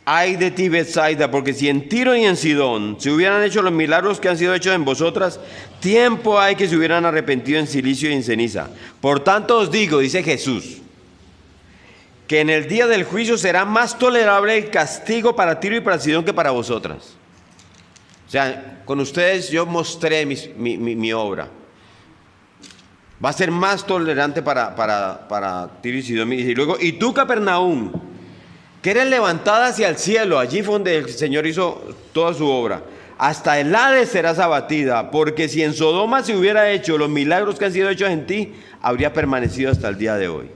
Ay de ti, Betsaida, porque si en Tiro y en Sidón se hubieran hecho los milagros que han sido hechos en vosotras, tiempo hay que se hubieran arrepentido en silicio y en ceniza. Por tanto os digo, dice Jesús, que en el día del juicio será más tolerable el castigo para Tiro y para Sidón que para vosotras. O sea, con ustedes yo mostré mi obra. Va a ser más tolerante para Tiro y Sidón. Y luego, y tú, Capernaum, que eres levantada hacia el cielo, allí fue donde el Señor hizo toda su obra. Hasta el Hades serás abatida, porque si en Sodoma se hubiera hecho los milagros que han sido hechos en ti, habría permanecido hasta el día de hoy.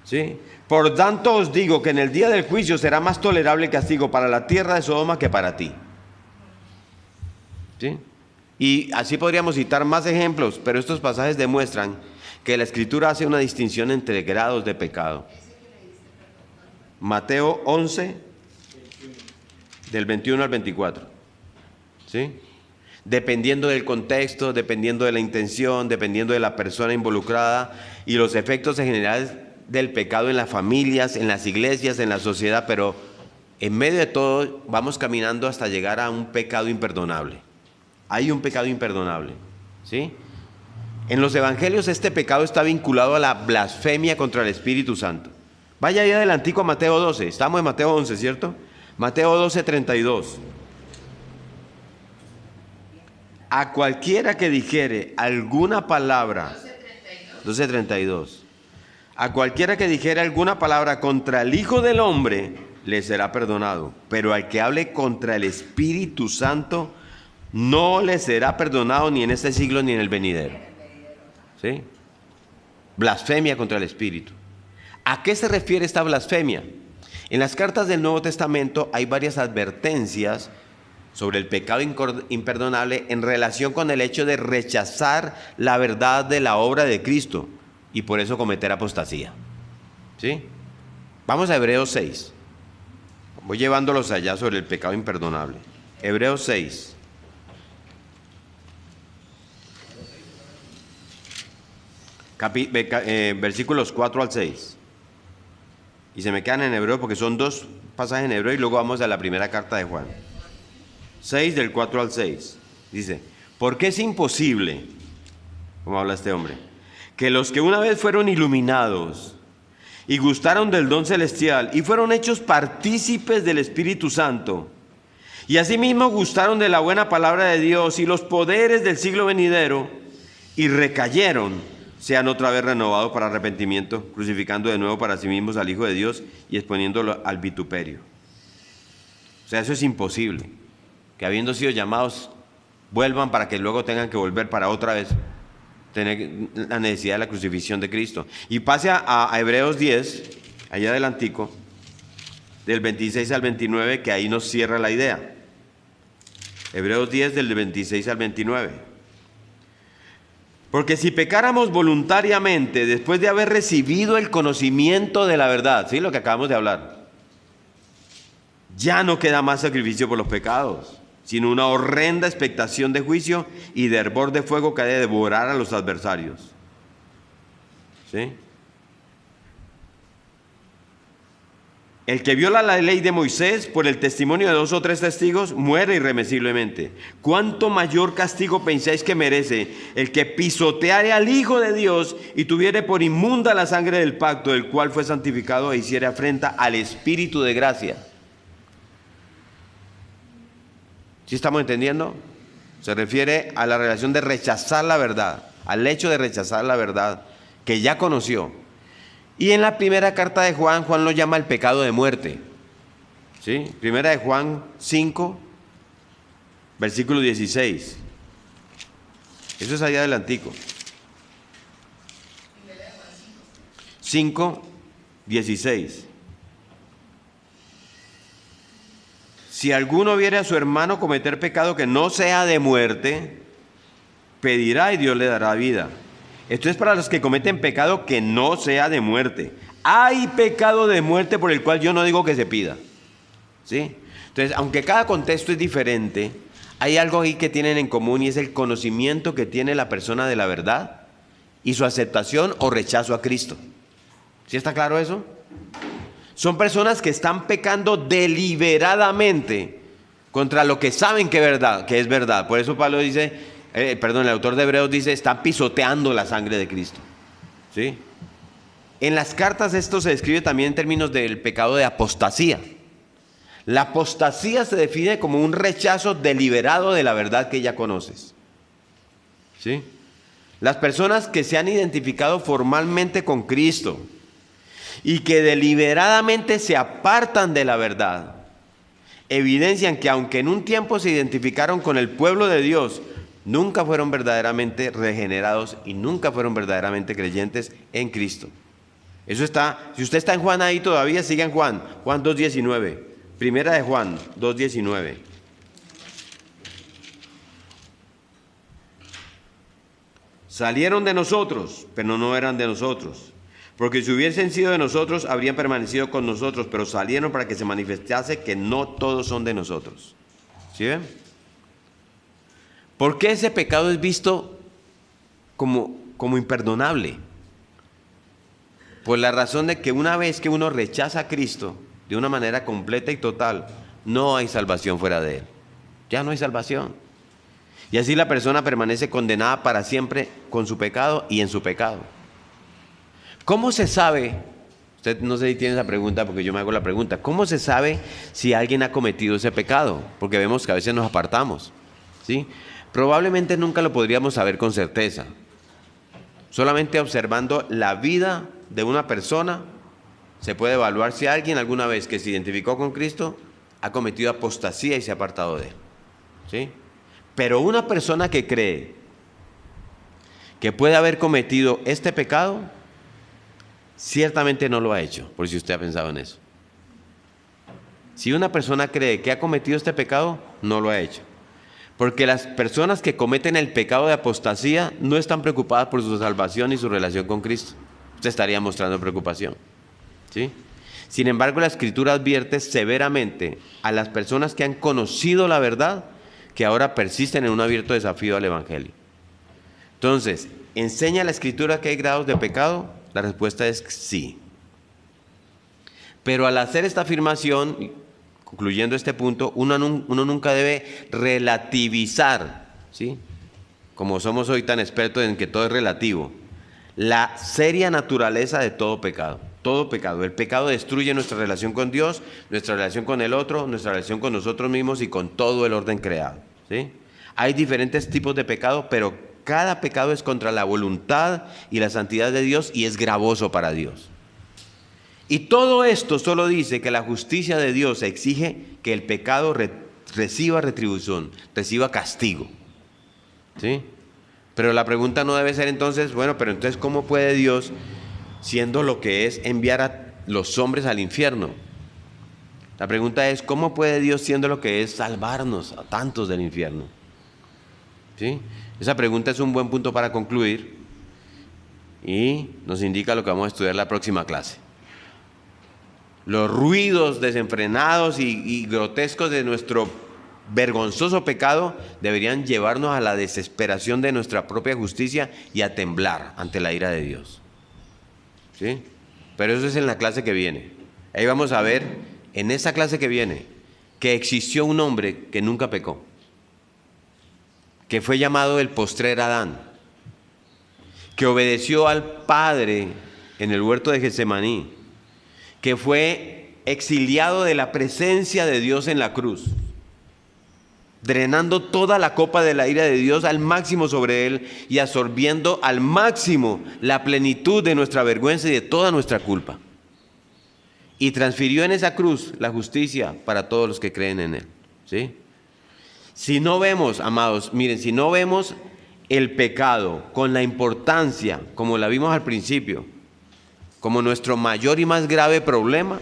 ¿Sí? Por tanto os digo que en el día del juicio será más tolerable el castigo para la tierra de Sodoma que para ti. ¿Sí? Y así podríamos citar más ejemplos, pero estos pasajes demuestran que la Escritura hace una distinción entre grados de pecado. Mateo 11, del 21 al 24. ¿Sí? Dependiendo del contexto, dependiendo de la intención, dependiendo de la persona involucrada y los efectos en general del pecado en las familias, en las iglesias, en la sociedad, pero en medio de todo vamos caminando hasta llegar a un pecado imperdonable. Hay un pecado imperdonable, ¿sí? En los evangelios este pecado está vinculado a la blasfemia contra el Espíritu Santo. Vaya ahí adelantico a Mateo 12, estamos en Mateo 11, ¿cierto? Mateo 12, 32. A cualquiera que dijere alguna palabra, 12:32. A cualquiera que dijere alguna palabra contra el Hijo del Hombre, le será perdonado. Pero al que hable contra el Espíritu Santo, no le será perdonado ni en este siglo ni en el venidero. ¿Sí? Blasfemia contra el Espíritu. ¿A qué se refiere esta blasfemia? En las cartas del Nuevo Testamento hay varias advertencias sobre el pecado imperdonable en relación con el hecho de rechazar la verdad de la obra de Cristo y por eso cometer apostasía. ¿Sí? Vamos a Hebreos 6. Voy llevándolos allá sobre el pecado imperdonable. Hebreos 6. Versículos 4 al 6. Y se me quedan en hebreo porque son dos pasajes en hebreo y luego vamos a la primera carta de Juan. 6 del 4 al 6. Dice, porque es imposible, como habla este hombre, que los que una vez fueron iluminados y gustaron del don celestial y fueron hechos partícipes del Espíritu Santo y asimismo gustaron de la buena palabra de Dios y los poderes del siglo venidero y recayeron, sean otra vez renovados para arrepentimiento, crucificando de nuevo para sí mismos al Hijo de Dios y exponiéndolo al vituperio. O sea, eso es imposible, que habiendo sido llamados vuelvan para que luego tengan que volver para otra vez tener la necesidad de la crucifixión de Cristo. Y pase a Hebreos 10, allá adelantico, del 26 al 29, que ahí nos cierra la idea. Hebreos 10 del 26 al 29. Porque si pecáramos voluntariamente después de haber recibido el conocimiento de la verdad, ¿sí? Lo que acabamos de hablar, ya no queda más sacrificio por los pecados, sino una horrenda expectación de juicio y de hervor de fuego que ha de devorar a los adversarios. ¿Sí? El que viola la ley de Moisés por el testimonio de 2 o 3 testigos muere irremisiblemente. ¿Cuánto mayor castigo pensáis que merece el que pisoteare al Hijo de Dios y tuviere por inmunda la sangre del pacto, del cual fue santificado e hiciere afrenta al Espíritu de gracia? ¿Sí estamos entendiendo? Se refiere a la relación de rechazar la verdad, al hecho de rechazar la verdad que ya conoció. Y en la primera carta de Juan, Juan lo llama el pecado de muerte. ¿Sí? Primera de Juan 5, versículo 16. Eso es allá adelantico. 5, 16. Si alguno viere a su hermano cometer pecado que no sea de muerte, pedirá y Dios le dará vida. Esto es para los que cometen pecado que no sea de muerte. Hay pecado de muerte por el cual yo no digo que se pida. ¿Sí? Entonces, aunque cada contexto es diferente, hay algo ahí que tienen en común y es el conocimiento que tiene la persona de la verdad y su aceptación o rechazo a Cristo. ¿Sí está claro eso? Son personas que están pecando deliberadamente contra lo que saben que es verdad. Por eso Pablo dice, el autor de Hebreos dice, están pisoteando la sangre de Cristo. ¿Sí? En las cartas esto se describe también en términos del pecado de apostasía. La apostasía se define como un rechazo deliberado de la verdad que ya conoces. ¿Sí? Las personas que se han identificado formalmente con Cristo y que deliberadamente se apartan de la verdad, evidencian que aunque en un tiempo se identificaron con el pueblo de Dios, nunca fueron verdaderamente regenerados y nunca fueron verdaderamente creyentes en Cristo. Eso está, si usted está en Juan ahí todavía, siga en Juan 2:19. Primera de Juan 2:19. Salieron de nosotros, pero no eran de nosotros. Porque si hubiesen sido de nosotros, habrían permanecido con nosotros, pero salieron para que se manifestase que no todos son de nosotros. ¿Sí ven? ¿Por qué ese pecado es visto como imperdonable? Por la razón de que una vez que uno rechaza a Cristo de una manera completa y total, no hay salvación fuera de Él. Ya no hay salvación. Y así la persona permanece condenada para siempre con su pecado y en su pecado. ¿Cómo se sabe? Usted no sé si tiene esa pregunta porque yo me hago la pregunta. ¿Cómo se sabe si alguien ha cometido ese pecado? Porque vemos que a veces nos apartamos. ¿Sí? Probablemente nunca lo podríamos saber con certeza. Solamente observando la vida de una persona se puede evaluar si alguien alguna vez que se identificó con Cristo ha cometido apostasía y se ha apartado de Él. ¿Sí? Pero una persona que cree que puede haber cometido este pecado, ciertamente no lo ha hecho, por si usted ha pensado en eso. Si una persona cree que ha cometido este pecado, no lo ha hecho. Porque las personas que cometen el pecado de apostasía no están preocupadas por su salvación y su relación con Cristo. Usted estaría mostrando preocupación. ¿Sí? Sin embargo, la Escritura advierte severamente a las personas que han conocido la verdad, que ahora persisten en un abierto desafío al Evangelio. Entonces, ¿enseña la Escritura que hay grados de pecado? La respuesta es sí. Pero al hacer esta afirmación, concluyendo este punto, uno nunca debe relativizar, ¿sí? Como somos hoy tan expertos en que todo es relativo, la seria naturaleza de todo pecado. Todo pecado. El pecado destruye nuestra relación con Dios, nuestra relación con el otro, nuestra relación con nosotros mismos y con todo el orden creado. ¿Sí? Hay diferentes tipos de pecado, pero cada pecado es contra la voluntad y la santidad de Dios y es gravoso para Dios. Y todo esto solo dice que la justicia de Dios exige que el pecado reciba retribución, reciba castigo. ¿Sí? Pero la pregunta no debe ser entonces, bueno, pero entonces ¿cómo puede Dios, siendo lo que es enviar a los hombres al infierno? La pregunta es, ¿cómo puede Dios, siendo lo que es salvarnos a tantos del infierno? ¿Sí? Esa pregunta es un buen punto para concluir y nos indica lo que vamos a estudiar en la próxima clase. Los ruidos desenfrenados y grotescos de nuestro vergonzoso pecado deberían llevarnos a la desesperación de nuestra propia justicia y a temblar ante la ira de Dios. ¿Sí? Pero eso es en la clase que viene. Ahí vamos a ver, en esa clase que viene, que existió un hombre que nunca pecó, que fue llamado el postrer Adán, que obedeció al Padre en el huerto de Getsemaní, que fue exiliado de la presencia de Dios en la cruz, drenando toda la copa de la ira de Dios al máximo sobre él y absorbiendo al máximo la plenitud de nuestra vergüenza y de toda nuestra culpa. y transfirió en esa cruz la justicia para todos los que creen en Él. ¿Sí? Si no vemos, amados, miren, si no vemos el pecado con la importancia, como la vimos al principio, como nuestro mayor y más grave problema,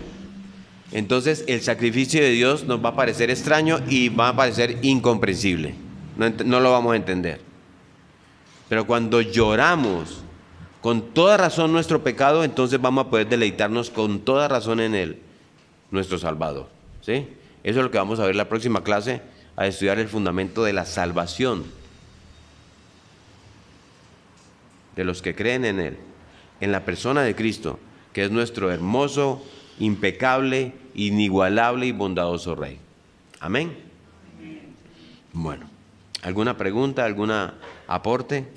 entonces el sacrificio de Dios nos va a parecer extraño y va a parecer incomprensible. No lo vamos a entender. Pero cuando lloramos con toda razón nuestro pecado, entonces vamos a poder deleitarnos con toda razón en Él, nuestro Salvador. ¿Sí? Eso es lo que vamos a ver en la próxima clase, a estudiar el fundamento de la salvación de los que creen en Él, en la persona de Cristo, que es nuestro hermoso, impecable, inigualable y bondadoso Rey. Amén. Bueno, ¿alguna pregunta, algún aporte?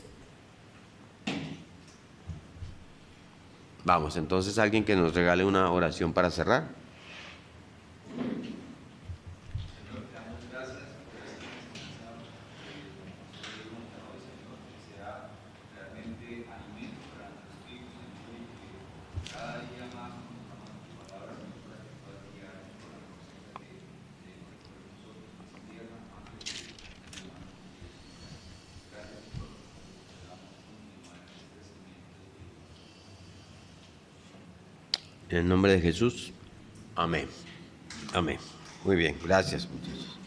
Vamos, entonces alguien que nos regale una oración para cerrar. En el nombre de Jesús. Amén. Amén. Muy bien. Gracias, muchachos.